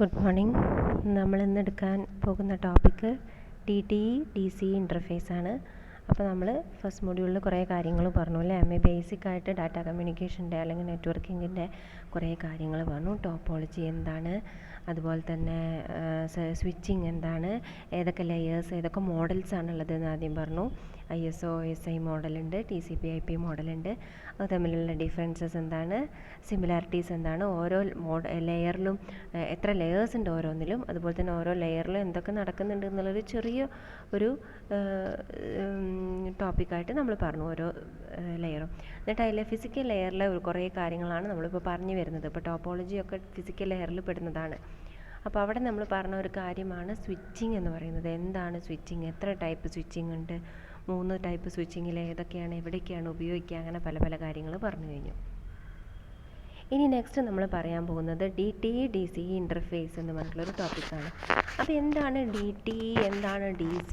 Good morning. നമ്മൾ ഇന്ന് എടുക്കാൻ പോകുന്ന ടോപ്പിക്ക് DTE-DC ഇൻ്റർഫേസ് ആണ്. അപ്പോൾ നമ്മൾ ഫസ്റ്റ് മൊഡ്യൂളിൽ കുറേ കാര്യങ്ങൾ പറഞ്ഞു അല്ലേ. ബേസിക്കായിട്ട് ഡാറ്റ കമ്മ്യൂണിക്കേഷൻ്റെ അല്ലെങ്കിൽ നെറ്റ്വർക്കിങ്ങിൻ്റെ കുറേ കാര്യങ്ങൾ പറഞ്ഞു. ടോപ്പോളജി എന്താണ്, അതുപോലെ തന്നെ സ്വിച്ചിങ് എന്താണ്, ഏതൊക്കെ ലെയേഴ്സ് ഏതൊക്കെ മോഡൽസ് ആണുള്ളത് എന്ന് ആദ്യം പറഞ്ഞു. ISO OSI മോഡലുണ്ട്, TCP/IP മോഡലുണ്ട്. അത് തമ്മിലുള്ള ഡിഫറൻസസ് എന്താണ്, സിമിലാരിറ്റീസ് എന്താണ്, ഓരോ ലെയറിലും എത്ര ലെയേഴ്സ് ഉണ്ട് ഓരോന്നിലും, അതുപോലെ തന്നെ ഓരോ ലെയറിലും എന്തൊക്കെ നടക്കുന്നുണ്ട് എന്നുള്ളൊരു ചെറിയ ഒരു ടോപ്പിക്കായിട്ട് നമ്മൾ പറഞ്ഞു ഓരോ ലെയറും. എന്നിട്ട് അതിലെ ഫിസിക്കൽ ലെയറിലെ കുറേ കാര്യങ്ങളാണ് നമ്മളിപ്പോൾ പറഞ്ഞു വരുന്നത്. ഇപ്പോൾ ടോപ്പോളജിയൊക്കെ ഫിസിക്കൽ ലെയറിൽ പെടുന്നതാണ്. അപ്പോൾ അവിടെ നമ്മൾ പറഞ്ഞ ഒരു കാര്യമാണ് സ്വിച്ചിങ് എന്ന് പറയുന്നത്. എന്താണ് സ്വിച്ചിങ്, എത്ര ടൈപ്പ് സ്വിച്ചിങ് ഉണ്ട്, 3 ടൈപ്പ് സ്വിച്ചിങ്ങിൽ ഏതൊക്കെയാണ്, എവിടേക്കാണ് ഉപയോഗിക്കുക, അങ്ങനെ പല പല കാര്യങ്ങൾ പറഞ്ഞു കഴിഞ്ഞു. ഇനി നെക്സ്റ്റ് നമ്മൾ പറയാൻ പോകുന്നത് DTE-DC ഇൻ്റർഫേസ് എന്ന് പറഞ്ഞിട്ടുള്ളൊരു ടോപ്പിക്കാണ്. അപ്പോൾ എന്താണ് DTE, എന്താണ് DC,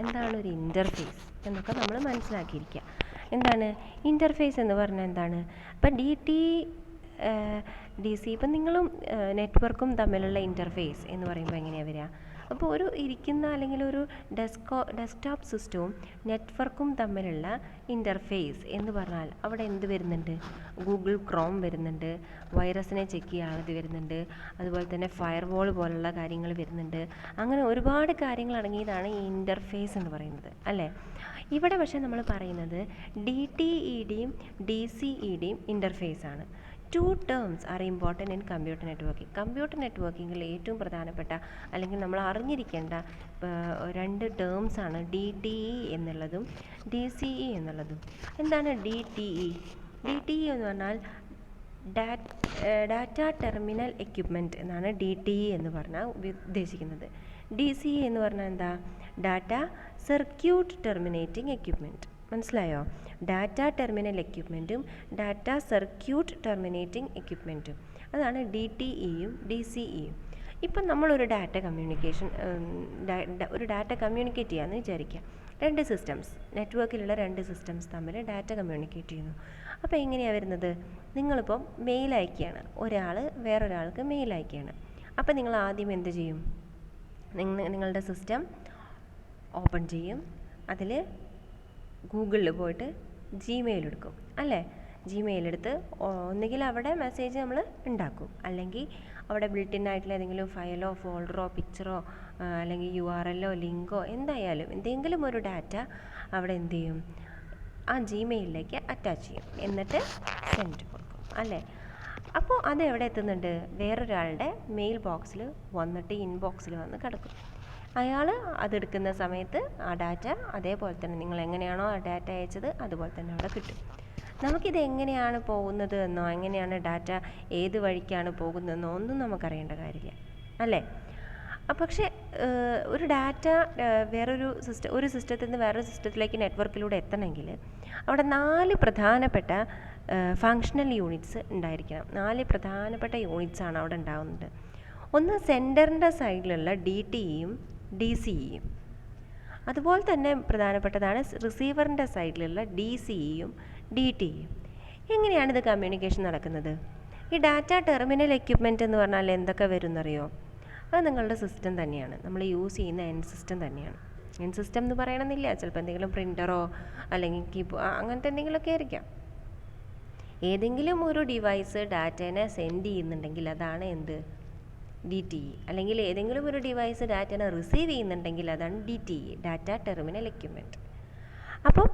എന്താണ് ഒരു ഇൻ്റർഫേസ് എന്നൊക്കെ നമ്മൾ മനസ്സിലാക്കിയിരിക്കുക. എന്താണ് ഇൻ്റർഫേസ് എന്ന് പറഞ്ഞാൽ എന്താണ്? അപ്പോൾ DTE-DC ഇപ്പം നിങ്ങളും നെറ്റ്വർക്കും തമ്മിലുള്ള ഇൻ്റർഫേസ് എന്ന് പറയുമ്പോൾ എങ്ങനെയാണ് വരിക? അപ്പോൾ ഒരു ഇരിക്കുന്ന അല്ലെങ്കിൽ ഒരു ഡെസ്ക്ടോപ്പ് സിസ്റ്റവും നെറ്റ്വർക്കും തമ്മിലുള്ള ഇൻ്റർഫേസ് എന്ന് പറഞ്ഞാൽ അവിടെ എന്ത് വരുന്നുണ്ട്? ഗൂഗിൾ ക്രോം വരുന്നുണ്ട്, വൈറസിനെ ചെക്ക് ചെയ്യാനുള്ളത് വരുന്നുണ്ട്, അതുപോലെ തന്നെ ഫയർവാൾ പോലുള്ള കാര്യങ്ങൾ വരുന്നുണ്ട്. അങ്ങനെ ഒരുപാട് കാര്യങ്ങൾ അടങ്ങിയതാണ് ഈ ഇൻ്റർഫേസ് എന്ന് പറയുന്നത് അല്ലേ. ഇവിടെ പക്ഷേ നമ്മൾ പറയുന്നത് DTE-യുടെയും DCE-യുടെയും ഇൻ്റർഫേസാണ്. 2 terms are important in computer networking. Computer നെറ്റ്വർക്കിങ്ങിൽ ഏറ്റവും പ്രധാനപ്പെട്ട അല്ലെങ്കിൽ നമ്മൾ അറിഞ്ഞിരിക്കേണ്ട 2 ടേംസ് ആണ് DTE എന്നുള്ളതും DCE എന്നുള്ളതും. എന്താണ് DTE? DTE എന്ന് പറഞ്ഞാൽ ഡാറ്റ ടെർമിനൽ എക്യുപ്മെൻറ്റ് എന്നാണ് DTE എന്ന് പറഞ്ഞാൽ ഉദ്ദേശിക്കുന്നത്. DCE എന്ന് പറഞ്ഞാൽ എന്താ? Data circuit terminating equipment. മനസ്സിലായോ? ഡാറ്റ ടെർമിനൽ എക്യുപ്മെൻറ്റും ഡാറ്റ സർക്യൂട്ട് ടെർമിനേറ്റിംഗ് എക്യുപ്മെൻറ്റും, അതാണ് DTE-യും DCE-യും. ഇപ്പം നമ്മളൊരു ഡാറ്റ കമ്മ്യൂണിക്കേറ്റ് ചെയ്യാമെന്ന് വിചാരിക്കുക. 2 സിസ്റ്റംസ്, നെറ്റ്വർക്കിലുള്ള 2 സിസ്റ്റംസ് തമ്മിൽ ഡാറ്റ കമ്മ്യൂണിക്കേറ്റ് ചെയ്യുന്നു. അപ്പോൾ എങ്ങനെയാണ് വരുന്നത്? നിങ്ങളിപ്പം മെയിൽ അയക്കുകയാണ്, ഒരാൾ വേറൊരാൾക്ക് മെയിൽ അയക്കുകയാണ്. അപ്പോൾ നിങ്ങൾ ആദ്യം എന്ത് ചെയ്യും? നിങ്ങളുടെ സിസ്റ്റം ഓപ്പൺ ചെയ്യും, അതിൽ ഗൂഗിളിൽ പോയിട്ട് Gmail എടുക്കും അല്ലേ. Gmail എടുത്ത് ഒന്നുകിൽ അവിടെ മെസ്സേജ് നമ്മൾ ഉണ്ടാക്കും, അല്ലെങ്കിൽ അവിടെ ബിൽട്ടിൻ ആയിട്ടുള്ള ഏതെങ്കിലും ഫയലോ ഫോൾഡറോ പിക്ചറോ അല്ലെങ്കിൽ URL-ഓ ലിങ്കോ എന്തായാലും എന്തെങ്കിലും ഒരു ഡാറ്റ അവിടെ എന്ത് ചെയ്യും? ആ Gmail-ലേക്ക് അറ്റാച്ച് ചെയ്യും, എന്നിട്ട് സെൻഡ് കൊടുക്കും അല്ലേ. അപ്പോൾ അത് എവിടെ എത്തുന്നുണ്ട്? വേറൊരാളുടെ മെയിൽ ബോക്സിൽ വന്നിട്ട് ഇൻബോക്സിൽ വന്ന് കിടക്കും. അയാൾ അതെടുക്കുന്ന സമയത്ത് ആ ഡാറ്റ അതേപോലെ തന്നെ നിങ്ങൾ എങ്ങനെയാണോ ആ ഡാറ്റ അയച്ചത് അതുപോലെ തന്നെ അവിടെ കിട്ടും. നമുക്കിത് എങ്ങനെയാണ് പോകുന്നത് എന്നോ എങ്ങനെയാണ് ഡാറ്റ ഏത് വഴിക്കാണ് പോകുന്നതെന്നോ ഒന്നും നമുക്കറിയേണ്ട കാര്യമില്ല അല്ലേ. പക്ഷേ ഒരു ഡാറ്റ ഒരു സിസ്റ്റത്തിൽ നിന്ന് വേറൊരു സിസ്റ്റത്തിലേക്ക് നെറ്റ്വർക്കിലൂടെ എത്തണമെങ്കിൽ അവിടെ 4 പ്രധാനപ്പെട്ട ഫങ്ഷണൽ യൂണിറ്റ്സ് ഉണ്ടായിരിക്കണം. 4 പ്രധാനപ്പെട്ട യൂണിറ്റ്സാണ് അവിടെ ഉണ്ടാകുന്നത്. ഒന്ന് സെൻറ്ററിൻ്റെ സൈഡിലുള്ള DTE-യും DCE-യും, അതുപോലെ തന്നെ പ്രധാനപ്പെട്ടതാണ് റിസീവറിൻ്റെ സൈഡിലുള്ള DCE-യും DTE-യും. എങ്ങനെയാണ് ഇത് കമ്മ്യൂണിക്കേഷൻ നടക്കുന്നത്? ഈ ഡാറ്റ ടെർമിനൽ എക്യുപ്മെൻറ്റ് എന്ന് പറഞ്ഞാൽ എന്തൊക്കെ വരുമെന്നറിയോ? അത് നിങ്ങളുടെ സിസ്റ്റം തന്നെയാണ്, നമ്മൾ യൂസ് ചെയ്യുന്ന എൻഡ് സിസ്റ്റം തന്നെയാണ്. എൻഡ് സിസ്റ്റം എന്ന് പറയണമെന്നില്ല, ചിലപ്പോൾ എന്തെങ്കിലും പ്രിൻ്ററോ അല്ലെങ്കിൽ അങ്ങനത്തെ എന്തെങ്കിലുമൊക്കെ ആയിരിക്കാം. ഏതെങ്കിലും ഒരു ഡിവൈസ് ഡാറ്റേനെ സെൻഡ് ചെയ്യുന്നുണ്ടെങ്കിൽ അതാണ് എന്ത്? DTE. അല്ലെങ്കിൽ ഏതെങ്കിലും ഒരു ഡിവൈസ് ഡാറ്റനെ റിസീവ് ചെയ്യുന്നുണ്ടെങ്കിൽ അതാണ് DTE, ഡാറ്റ ടെർമിനൽ എക്യുപ്മെൻറ്റ്. അപ്പം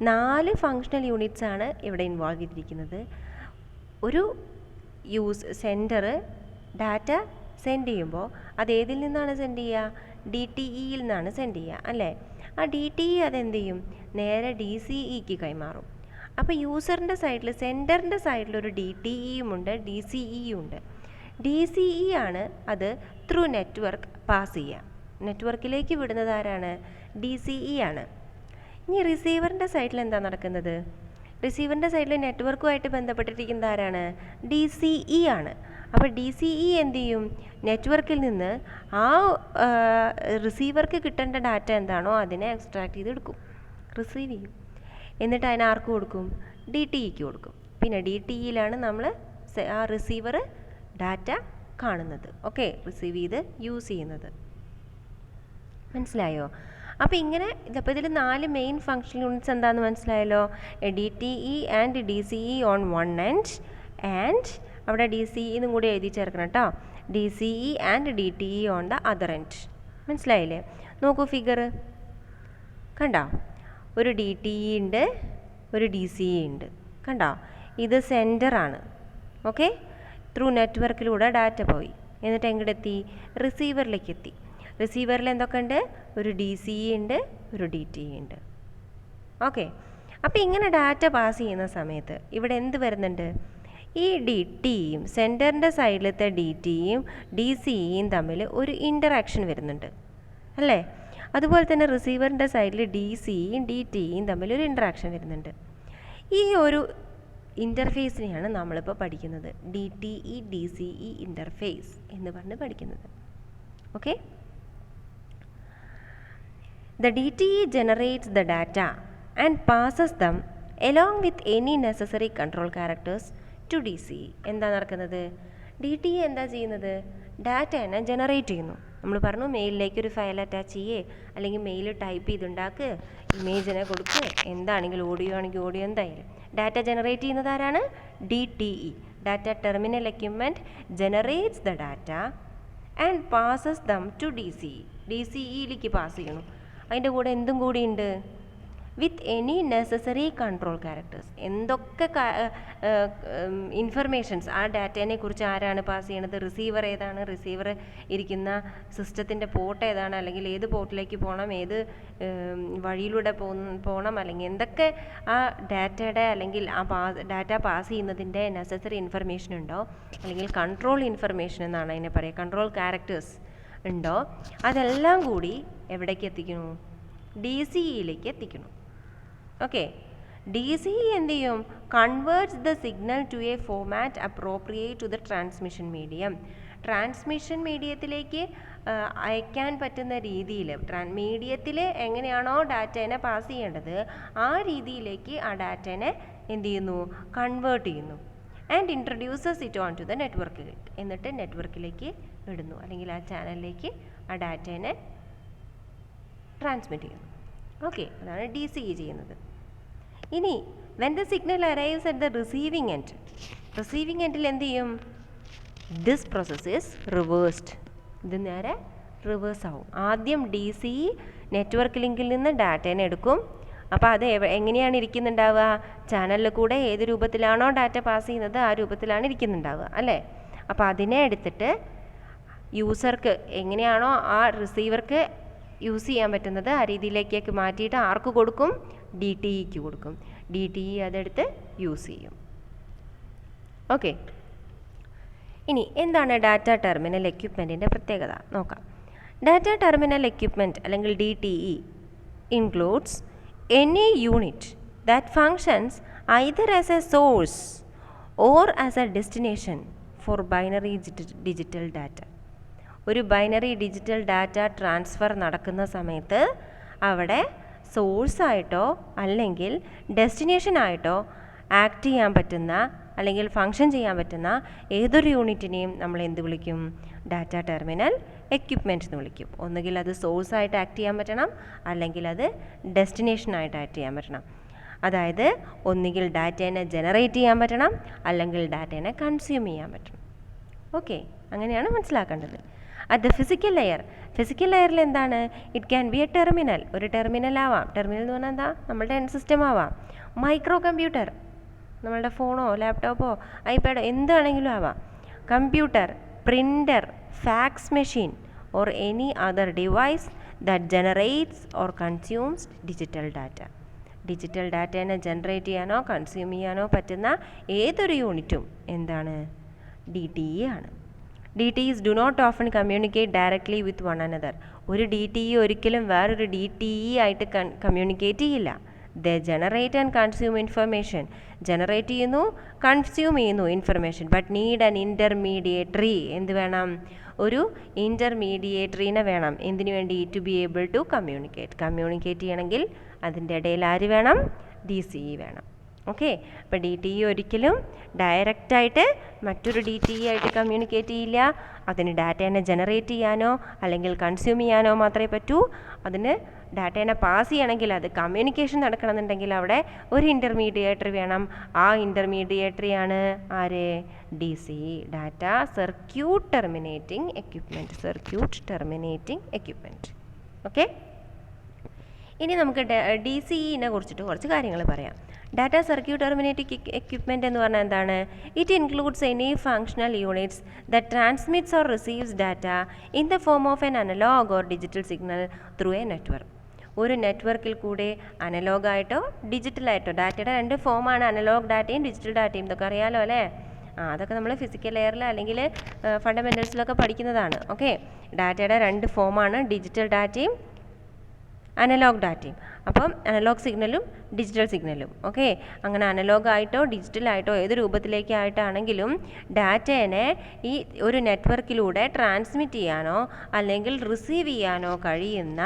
4 ഫങ്ഷണൽ യൂണിറ്റ്സ് ആണ് ഇവിടെ ഇൻവോൾവ് ചെയ്തിരിക്കുന്നത്. ഒരു സെൻഡർ ഡാറ്റ സെൻഡ് ചെയ്യുമ്പോൾ അത് ഏതിൽ നിന്നാണ് സെൻഡ് ചെയ്യുക? DTE-യിൽ നിന്നാണ് സെൻഡ് ചെയ്യുക അല്ലേ. ആ DTE അതെന്ത് ചെയ്യും? നേരെ DCE-ക്ക് കൈമാറും. അപ്പോൾ യൂസറിൻ്റെ സൈഡിൽ സെൻഡറിൻ്റെ സൈഡിൽ ഒരു DTE-യും ഉണ്ട്, DCE-യും ഉണ്ട്. DCE ആണ് അത് ത്രൂ നെറ്റ്വർക്ക് പാസ് ചെയ്യുക. നെറ്റ്വർക്കിലേക്ക് വിടുന്നത് ആരാണ്? DCE ആണ്. ഇനി റിസീവറിൻ്റെ സൈഡിൽ എന്താ നടക്കുന്നത്? റിസീവറിൻ്റെ സൈഡിൽ നെറ്റ്വർക്കുമായിട്ട് ബന്ധപ്പെട്ടിരിക്കുന്നത് ആരാണ്? DCE ആണ്. അപ്പോൾ DCE എന്ത് ചെയ്യും? നെറ്റ്വർക്കിൽ നിന്ന് ആ റിസീവർക്ക് കിട്ടേണ്ട ഡാറ്റ എന്താണോ അതിനെ എക്സ്ട്രാക്ട് ചെയ്തെടുക്കും, റിസീവ് ചെയ്യും. എന്നിട്ട് അതിനെ ആർക്ക് കൊടുക്കും? DTE-ക്ക് കൊടുക്കും. പിന്നെ DTE-യിലാണ് നമ്മൾ ആ റിസീവർ ഡാറ്റ കാണുന്നത്. ഓക്കെ, റിസീവ് ചെയ്ത് യൂസ് ചെയ്യുന്നത്. മനസ്സിലായോ? അപ്പോൾ ഇങ്ങനെ ഇതിപ്പോൾ ഇതിൽ 4 മെയിൻ ഫങ്ഷൻ യൂണിറ്റ്സ് എന്താണെന്ന് മനസ്സിലായല്ലോ. DTE and DCE on one end and അവിടെ DCE എന്നും കൂടി എഴുതി ചേർക്കണം കേട്ടോ. DCE and DTE on the other end. മനസ്സിലായില്ലേ? നോക്കൂ ഫിഗർ കണ്ടോ, ഒരു DTE ഉണ്ട്, ഒരു DCE ഉണ്ട്. കണ്ടോ, ഇത് സെൻറ്ററാണ്. ഓക്കെ, ത്രൂ നെറ്റ്വർക്കിലൂടെ ഡാറ്റ പോയി, എന്നിട്ട് എങ്ങോട്ടെത്തി? റിസീവറിലേക്ക് എത്തി. റിസീവറിൽ എന്തൊക്കെ ഉണ്ട്? ഒരു DCE ഉണ്ട്, ഒരു DTE ഉണ്ട്. ഓക്കെ, അപ്പോൾ ഇങ്ങനെ ഡാറ്റ പാസ് ചെയ്യുന്ന സമയത്ത് ഇവിടെ എന്ത് വരുന്നുണ്ട്? ഈ DTയും സെൻറ്ററിൻ്റെ സൈഡിലത്തെ DTയും DCEയും തമ്മിൽ ഒരു ഇൻ്ററാക്ഷൻ വരുന്നുണ്ട് അല്ലേ? അതുപോലെ തന്നെ റിസീവറിൻ്റെ സൈഡിൽ DCയും DTയും തമ്മിൽ ഒരു ഇൻ്ററാക്ഷൻ വരുന്നുണ്ട്. ഈ ഒരു ഇൻ്റർഫേസിനെയാണ് നമ്മളിപ്പോൾ പഠിക്കുന്നത്, DTE DCE ഇൻ്റർഫേസ് എന്ന് പറഞ്ഞ് പഠിക്കുന്നത്. Okay, the DTE generates the data and passes them along with any necessary control characters to DCE. എന്താ നടക്കുന്നത്? DTE എന്താ ചെയ്യുന്നത്? ഡാറ്റേനെ ജനറേറ്റ് ചെയ്യുന്നു. നമ്മൾ പറഞ്ഞു മെയിലിലേക്ക് ഒരു ഫയൽ അറ്റാച്ച് ചെയ്യേ, അല്ലെങ്കിൽ മെയിൽ ടൈപ്പ് ചെയ്തുണ്ടാക്ക്, ഇമേജിനെ കൊടുക്കുക, എന്താണെങ്കിലും ഓഡിയോ ആണെങ്കിൽ ഓഡിയോ, എന്തായാലും ഡാറ്റ ജനറേറ്റ് ചെയ്യുന്നത് ആരാണ്? DTE. Data terminal equipment generates the data and passes them to DCE. DCEയിലേക്ക് പാസ് ചെയ്യണം. അതിൻ്റെ കൂടെ എന്തും കൂടിയുണ്ട്? With any necessary control characters. എന്തൊക്കെ ഇൻഫർമേഷൻസ് ആ ഡാറ്റേനെ കുറിച്ച് ആരാണ് പാസ് ചെയ്യണത്? റിസീവർ ഏതാണ്, റിസീവർ ഇരിക്കുന്ന സിസ്റ്റത്തിൻ്റെ പോർട്ട് ഏതാണ്, അല്ലെങ്കിൽ ഏത് പോർട്ടിലേക്ക് പോകണം, ഏത് വഴിയിലൂടെ പോകണം, അല്ലെങ്കിൽ എന്തൊക്കെ ആ ഡാറ്റയുടെ അല്ലെങ്കിൽ ആ ഡാറ്റ പാസ് ചെയ്യുന്നതിൻ്റെ നെസസറി ഇൻഫർമേഷൻ ഉണ്ടോ, അല്ലെങ്കിൽ കൺട്രോൾ ഇൻഫർമേഷൻ എന്നാണ് അതിനെ പറയുക, കൺട്രോൾ ക്യാരക്ടേഴ്സ് ഉണ്ടോ, അതെല്ലാം കൂടി എവിടേക്ക് എത്തിക്കണു? DCEയിലേക്ക് എത്തിക്കണം. ഓക്കെ, DCE എന്ത് ചെയ്യും? Converts the signal to a format appropriate to the transmission medium. Transmission മീഡിയത്തിലേക്ക് അയക്കാൻ പറ്റുന്ന രീതിയിൽ, മീഡിയത്തിൽ എങ്ങനെയാണോ ഡാറ്റേനെ പാസ് ചെയ്യേണ്ടത് ആ രീതിയിലേക്ക് ആ ഡാറ്റേനെ എന്ത് ചെയ്യുന്നു? കൺവേർട്ട് ചെയ്യുന്നു. And introduces it on to the network. എന്നിട്ട് നെറ്റ്വർക്കിലേക്ക് ഇടുന്നു, അല്ലെങ്കിൽ ആ ചാനലിലേക്ക് ആ ഡാറ്റേനെ ട്രാൻസ്മിറ്റ് ചെയ്യുന്നു. ഓക്കെ, അതാണ് DCE ചെയ്യുന്നത്. ഇനി when the signal arrives at the receiving end, receiving എൻഡിൽ എന്ത് ചെയ്യും? This process is reversed. ഇത് നേരെ റിവേഴ്സ് ആവും. ആദ്യം DCE നെറ്റ്വർക്ക് ലിങ്കിൽ നിന്ന് ഡാറ്റേനെ എടുക്കും. അപ്പോൾ അത് എങ്ങനെയാണ് ഇരിക്കുന്നുണ്ടാവുക? ചാനലിൽ കൂടെ ഏത് രൂപത്തിലാണോ ഡാറ്റ പാസ് ചെയ്യുന്നത് ആ രൂപത്തിലാണ് ഇരിക്കുന്നുണ്ടാവുക അല്ലേ? അപ്പോൾ അതിനെ എടുത്തിട്ട് യൂസർക്ക് എങ്ങനെയാണോ ആ റിസീവർക്ക് യൂസ് ചെയ്യാൻ പറ്റുന്നത് ആ രീതിയിലേക്കൊക്കെ മാറ്റിയിട്ട് ആർക്ക് കൊടുക്കും? DTEക്ക് കൊടുക്കും. DTE അതെടുത്ത് യൂസ് ചെയ്യും. ഓക്കെ, ഇനി എന്താണ് ഡാറ്റ ടെർമിനൽ എക്യുപ്മെൻറ്റിൻ്റെ പ്രത്യേകത നോക്കാം. ഡാറ്റ ടെർമിനൽ എക്യുപ്മെൻറ്റ് അല്ലെങ്കിൽ DTE includes any unit that functions either as a source or as a destination for binary digital data. ഒരു ബൈനറി ഡിജിറ്റൽ ഡാറ്റ ട്രാൻസ്ഫർ നടക്കുന്ന സമയത്ത് അവിടെ സോഴ്സായിട്ടോ അല്ലെങ്കിൽ ഡെസ്റ്റിനേഷനായിട്ടോ ആക്ട് ചെയ്യാൻ പറ്റുന്ന അല്ലെങ്കിൽ ഫങ്ഷൻ ചെയ്യാൻ പറ്റുന്ന ഏതൊരു യൂണിറ്റിനെയും നമ്മൾ എന്ത് വിളിക്കും? ഡാറ്റ ടെർമിനൽ എക്യുപ്മെൻറ്റ് എന്ന് വിളിക്കും. ഒന്നുകിൽ അത് സോഴ്സായിട്ട് ആക്ട് ചെയ്യാൻ പറ്റണം, അല്ലെങ്കിൽ അത് ഡെസ്റ്റിനേഷനായിട്ട് ആക്ട് ചെയ്യാൻ പറ്റണം. അതായത് ഒന്നുകിൽ ഡാറ്റേനെ ജനറേറ്റ് ചെയ്യാൻ പറ്റണം, അല്ലെങ്കിൽ ഡാറ്റേനെ കൺസ്യൂം ചെയ്യാൻ പറ്റണം. ഓക്കെ, അങ്ങനെയാണ് മനസ്സിലാക്കേണ്ടത്. അറ്റ് ദ ഫിസിക്കൽ ലെയറിൽ എന്താണ്? It can be a terminal. ഒരു ടെർമിനൽ ആവാം. ടെർമിനൽ എന്ന് പറഞ്ഞാൽ എന്താ? നമ്മളുടെ എൻഡ് സിസ്റ്റം ആവാം. മൈക്രോ കമ്പ്യൂട്ടർ, നമ്മളുടെ ഫോണോ ലാപ്ടോപ്പോ ഐപാഡോ എന്താണെങ്കിലും ആവാം. Computer, printer, fax machine or any other device that generates or consumes digital data. Digital ഡാറ്റേനെ ജനറേറ്റ് ചെയ്യാനോ കൺസ്യൂം ചെയ്യാനോ പറ്റുന്ന ഏതൊരു യൂണിറ്റും എന്താണ്? DTE ആണ്. DTEs do not often communicate directly with one another. ഒരു DTE ഒരിക്കലും വേറൊരു DTE ആയിട്ട് കമ്മ്യൂണിക്കേറ്റ് ചെയ്യില്ല. They generate and consume information. Generate ചെയ്യുന്നു, കൺസ്യൂം ചെയ്യുന്നു information. But need an intermediary. എന്ത് വേണം? ഒരു ഇൻ്റർമീഡിയേറ്ററിനെ വേണം. എന്തിനു വേണ്ടി? To be able to communicate ചെയ്യണമെങ്കിൽ അതിൻ്റെ ഇടയിൽ ആര് വേണം? DCE വേണം. ഓക്കെ. അപ്പോൾ DTE ഒരിക്കലും ഡയറക്റ്റായിട്ട് മറ്റൊരു DTE ആയിട്ട് കമ്മ്യൂണിക്കേറ്റ് ചെയ്യില്ല. അതിന് ഡാറ്റേനെ ജനറേറ്റ് ചെയ്യാനോ അല്ലെങ്കിൽ കൺസ്യൂം ചെയ്യാനോ മാത്രമേ പറ്റൂ. അതിന് ഡാറ്റേനെ പാസ് ചെയ്യണമെങ്കിൽ, അത് കമ്മ്യൂണിക്കേഷൻ നടക്കണമെന്നുണ്ടെങ്കിൽ അവിടെ ഒരു ഇൻ്റർമീഡിയേറ്ററി വേണം. ആ ഇൻ്റർമീഡിയേറ്ററിയാണ് ആര്? DCE, data circuit terminating equipment. Okay. ഇനി നമുക്ക് DCEനെ കുറിച്ചിട്ട് കുറച്ച് കാര്യങ്ങൾ പറയാം. ഡാറ്റ സർക്യൂട്ട് ടെർമിനേറ്റിംഗ് എക്യുപ്മെൻറ്റ് എന്ന് പറഞ്ഞാൽ എന്താണ്? It includes any functional units that transmits or receives data in the form of an analog or digital signal through a network. ഒരു നെറ്റ്വർക്കിൽ കൂടെ അനലോഗായിട്ടോ ഡിജിറ്റലായിട്ടോ, ഡാറ്റയുടെ രണ്ട് ഫോമാണ്, അനലോഗ് ഡാറ്റയും ഡിജിറ്റൽ ഡാറ്റയും. ഇതൊക്കെ അറിയാലോ അല്ലേ? അതൊക്കെ നമ്മൾ ഫിസിക്കൽ ലെയറിൽ അല്ലെങ്കിൽ ഫണ്ടമെൻ്റൽസിലൊക്കെ പഠിക്കുന്നതാണ്. ഓക്കെ. ഡാറ്റയുടെ രണ്ട് ഫോമാണ്, ഡിജിറ്റൽ ഡാറ്റയും അനലോഗ് ഡാറ്റയും. അപ്പം അനലോഗ് സിഗ്നലും ഡിജിറ്റൽ സിഗ്നലും. ഓക്കെ. അങ്ങനെ അനലോഗായിട്ടോ ഡിജിറ്റലായിട്ടോ ഏത് രൂപത്തിലേക്കായിട്ടാണെങ്കിലും ഡാറ്റേനെ ഈ ഒരു നെറ്റ്വർക്കിലൂടെ ട്രാൻസ്മിറ്റ് ചെയ്യാനോ അല്ലെങ്കിൽ റിസീവ് ചെയ്യാനോ കഴിയുന്ന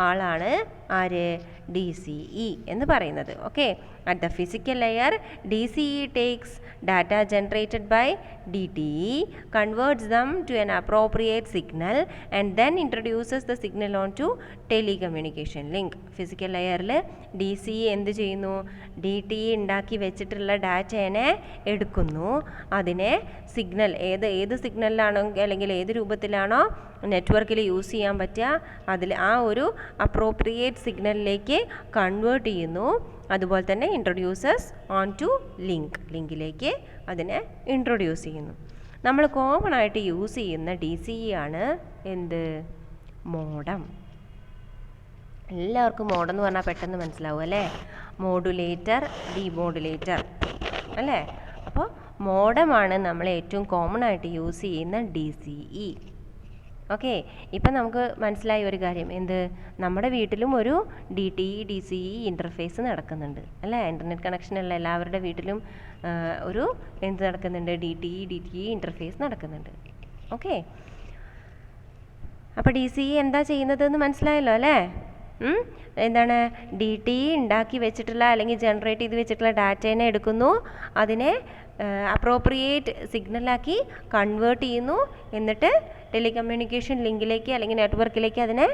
ആളാണ് ആര്? DCE എന്ന് പറയുന്നത്. Okay. At the physical layer, DCE takes data generated by DTE, converts them to an appropriate signal and then introduces the signal onto telecommunication link. Physical layerൽ DCE എന്ത് ചെയ്യുന്നു? DTE ഉണ്ടാക്കി വെച്ചിട്ടുള്ള ഡാറ്റേനെ എടുക്കുന്നു, അതിനെ സിഗ്നൽ ഏത് സിഗ്നലിലാണോ അല്ലെങ്കിൽ ഏത് രൂപത്തിലാണോ നെറ്റ്വർക്കിൽ യൂസ് ചെയ്യാൻ പറ്റുക അതിൽ ആ ഒരു അപ്രോപ്രിയേറ്റ് സിഗ്നലിലേക്ക് കൺവേർട്ട് ചെയ്യുന്നു. അതുപോലെ തന്നെ ഇൻട്രൊഡ്യൂസസ് ഓൺ ടു ലിങ്കിലേക്ക് അതിനെ ഇൻട്രൊഡ്യൂസ് ചെയ്യുന്നു. നമ്മൾ കോമൺ ആയിട്ട് യൂസ് ചെയ്യുന്ന DCE ആണ് എന്ത്? മോഡം. എല്ലാവർക്കും മോഡം എന്ന് പറഞ്ഞാൽ പെട്ടെന്ന് മനസ്സിലാവും അല്ലേ? മോഡുലേറ്റർ, ഡിമോഡുലേറ്റർ അല്ലേ? അപ്പോൾ മോഡമാണ് നമ്മൾ ഏറ്റവും കോമൺ ആയിട്ട് യൂസ് ചെയ്യുന്ന DCE. ഓക്കെ. ഇപ്പം നമുക്ക് മനസ്സിലായ ഒരു കാര്യം എന്ത്? നമ്മുടെ വീട്ടിലും ഒരു DTE DCE ഇൻ്റർഫേസ് നടക്കുന്നുണ്ട് അല്ലേ? ഇൻ്റർനെറ്റ് കണക്ഷനുള്ള എല്ലാവരുടെ വീട്ടിലും ഒരു എന്ത് നടക്കുന്നുണ്ട്? DTE ഇൻ്റർഫേസ് നടക്കുന്നുണ്ട്. ഓക്കെ. അപ്പോൾ DCE എന്താ ചെയ്യുന്നതെന്ന് മനസ്സിലായല്ലോ അല്ലേ? എന്താണ്? DTE ഉണ്ടാക്കി വെച്ചിട്ടുള്ള അല്ലെങ്കിൽ ജനറേറ്റ് ചെയ്ത് വെച്ചിട്ടുള്ള ഡാറ്റേനെ എടുക്കുന്നു, അതിനെ അപ്രോപ്രിയേറ്റ് സിഗ്നലാക്കി കൺവേർട്ട് ചെയ്യുന്നു, എന്നിട്ട് ടെലികമ്മ്യൂണിക്കേഷൻ ലിങ്കിലേക്ക് അല്ലെങ്കിൽ നെറ്റ്വർക്കിലേക്ക് അതിനെ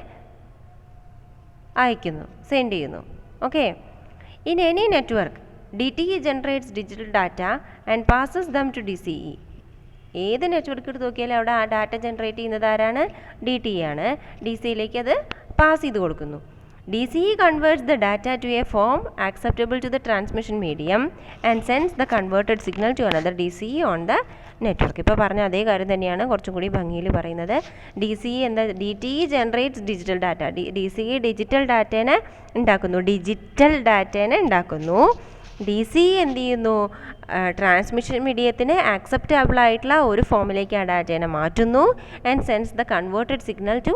അയക്കുന്നു, സെൻഡ് ചെയ്യുന്നു. Okay. In any network DTE generates digital data and passes them to DCE. ഏത് നെറ്റ്വർക്ക് എടുത്ത് നോക്കിയാലും അവിടെ ആ ഡാറ്റ ജനറേറ്റ് ചെയ്യുന്നത് ആരാണ്? DTE ആണ്. DCEയിലേക്ക് അത് പാസ് ചെയ്ത് കൊടുക്കുന്നു. DCE converts the data to a form acceptable to the transmission medium and sends the converted signal to another DCE on the network. ഇപ്പോൾ പറഞ്ഞ അതേ കാര്യം തന്നെയാണ് കുറച്ചും കൂടി ഭംഗിയിൽ പറയുന്നത്. DCE എന്താ? DTE generates digital data. DCE digital ഡാറ്റേനെ ഉണ്ടാക്കുന്നു. DCE എന്ത് ചെയ്യുന്നു? ട്രാൻസ്മിഷൻ മീഡിയത്തിന് ആക്സെപ്റ്റബിൾ ആയിട്ടുള്ള ഒരു ഫോമിലേക്ക് ആ ഡാറ്റേനെ മാറ്റുന്നു and sends the converted signal to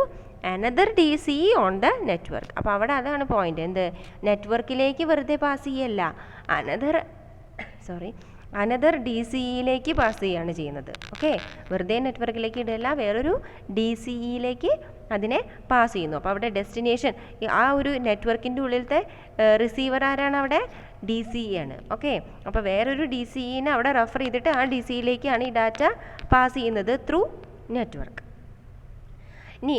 another DCE on the network. അപ്പോൾ അവിടെ അതാണ് പോയിന്റ്. എന്ത്? നെറ്റ്വർക്കിലേക്ക് വെറുതെ പാസ് ചെയ്യല്ല, അനദർ DCEയിലേക്ക് പാസ് ചെയ്യുകയാണ് ചെയ്യുന്നത്. ഓക്കെ. വെറുതെ നെറ്റ്വർക്കിലേക്ക് ഇടല്ല, വേറൊരു DCEയിലേക്ക് അതിനെ പാസ് ചെയ്യുന്നു. അപ്പോൾ അവിടെ ഡെസ്റ്റിനേഷൻ ആ ഒരു നെറ്റ്വർക്കിൻ്റെ ഉള്ളിലത്തെ റിസീവർ ആരാണ്? അവിടെ DCE ആണ്. ഓക്കെ. അപ്പോൾ വേറൊരു DCEനെ അവിടെ റെഫർ ചെയ്തിട്ട് ആ DCEയിലേക്കാണ് ഈ ഡാറ്റ പാസ് ചെയ്യുന്നത് ത്രൂ നെറ്റ്വർക്ക്. ഇനി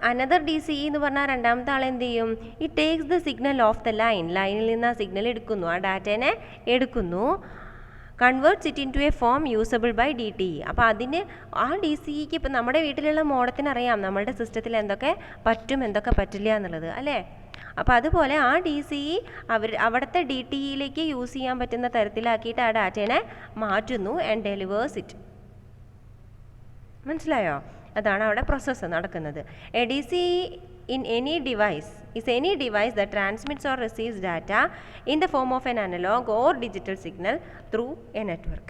അനദർ DCE എന്ന് പറഞ്ഞാൽ രണ്ടാമത്തെ ആൾ എന്ത് ചെയ്യും? ഈ takes the signal off the ലൈനിൽ നിന്ന് ആ സിഗ്നൽ എടുക്കുന്നു, ആ ഡാറ്റേനെ എടുക്കുന്നു, converts it into a form usable by DTE. അപ്പോൾ അതിന് ആ DCEക്ക് ഇപ്പം നമ്മുടെ വീട്ടിലുള്ള മോഡത്തിന് അറിയാം നമ്മളുടെ സിസ്റ്റത്തിൽ എന്തൊക്കെ പറ്റും എന്തൊക്കെ പറ്റില്ല എന്നുള്ളത് അല്ലേ? അപ്പോൾ അതുപോലെ ആ DCE അവിടുത്തെ DTEയിലേക്ക് യൂസ് ചെയ്യാൻ പറ്റുന്ന തരത്തിലാക്കിയിട്ട് ആ ഡാറ്റേനെ മാറ്റുന്നു ആൻഡ് ഡെലിവേഴ്സ് ഇറ്റ്. മനസ്സിലായോ? അതാണ് അവിടെ പ്രോസസ്സ് നടക്കുന്നത്. A DCE in any device is any device that transmits or receives data in the form of an analog or digital signal through a network.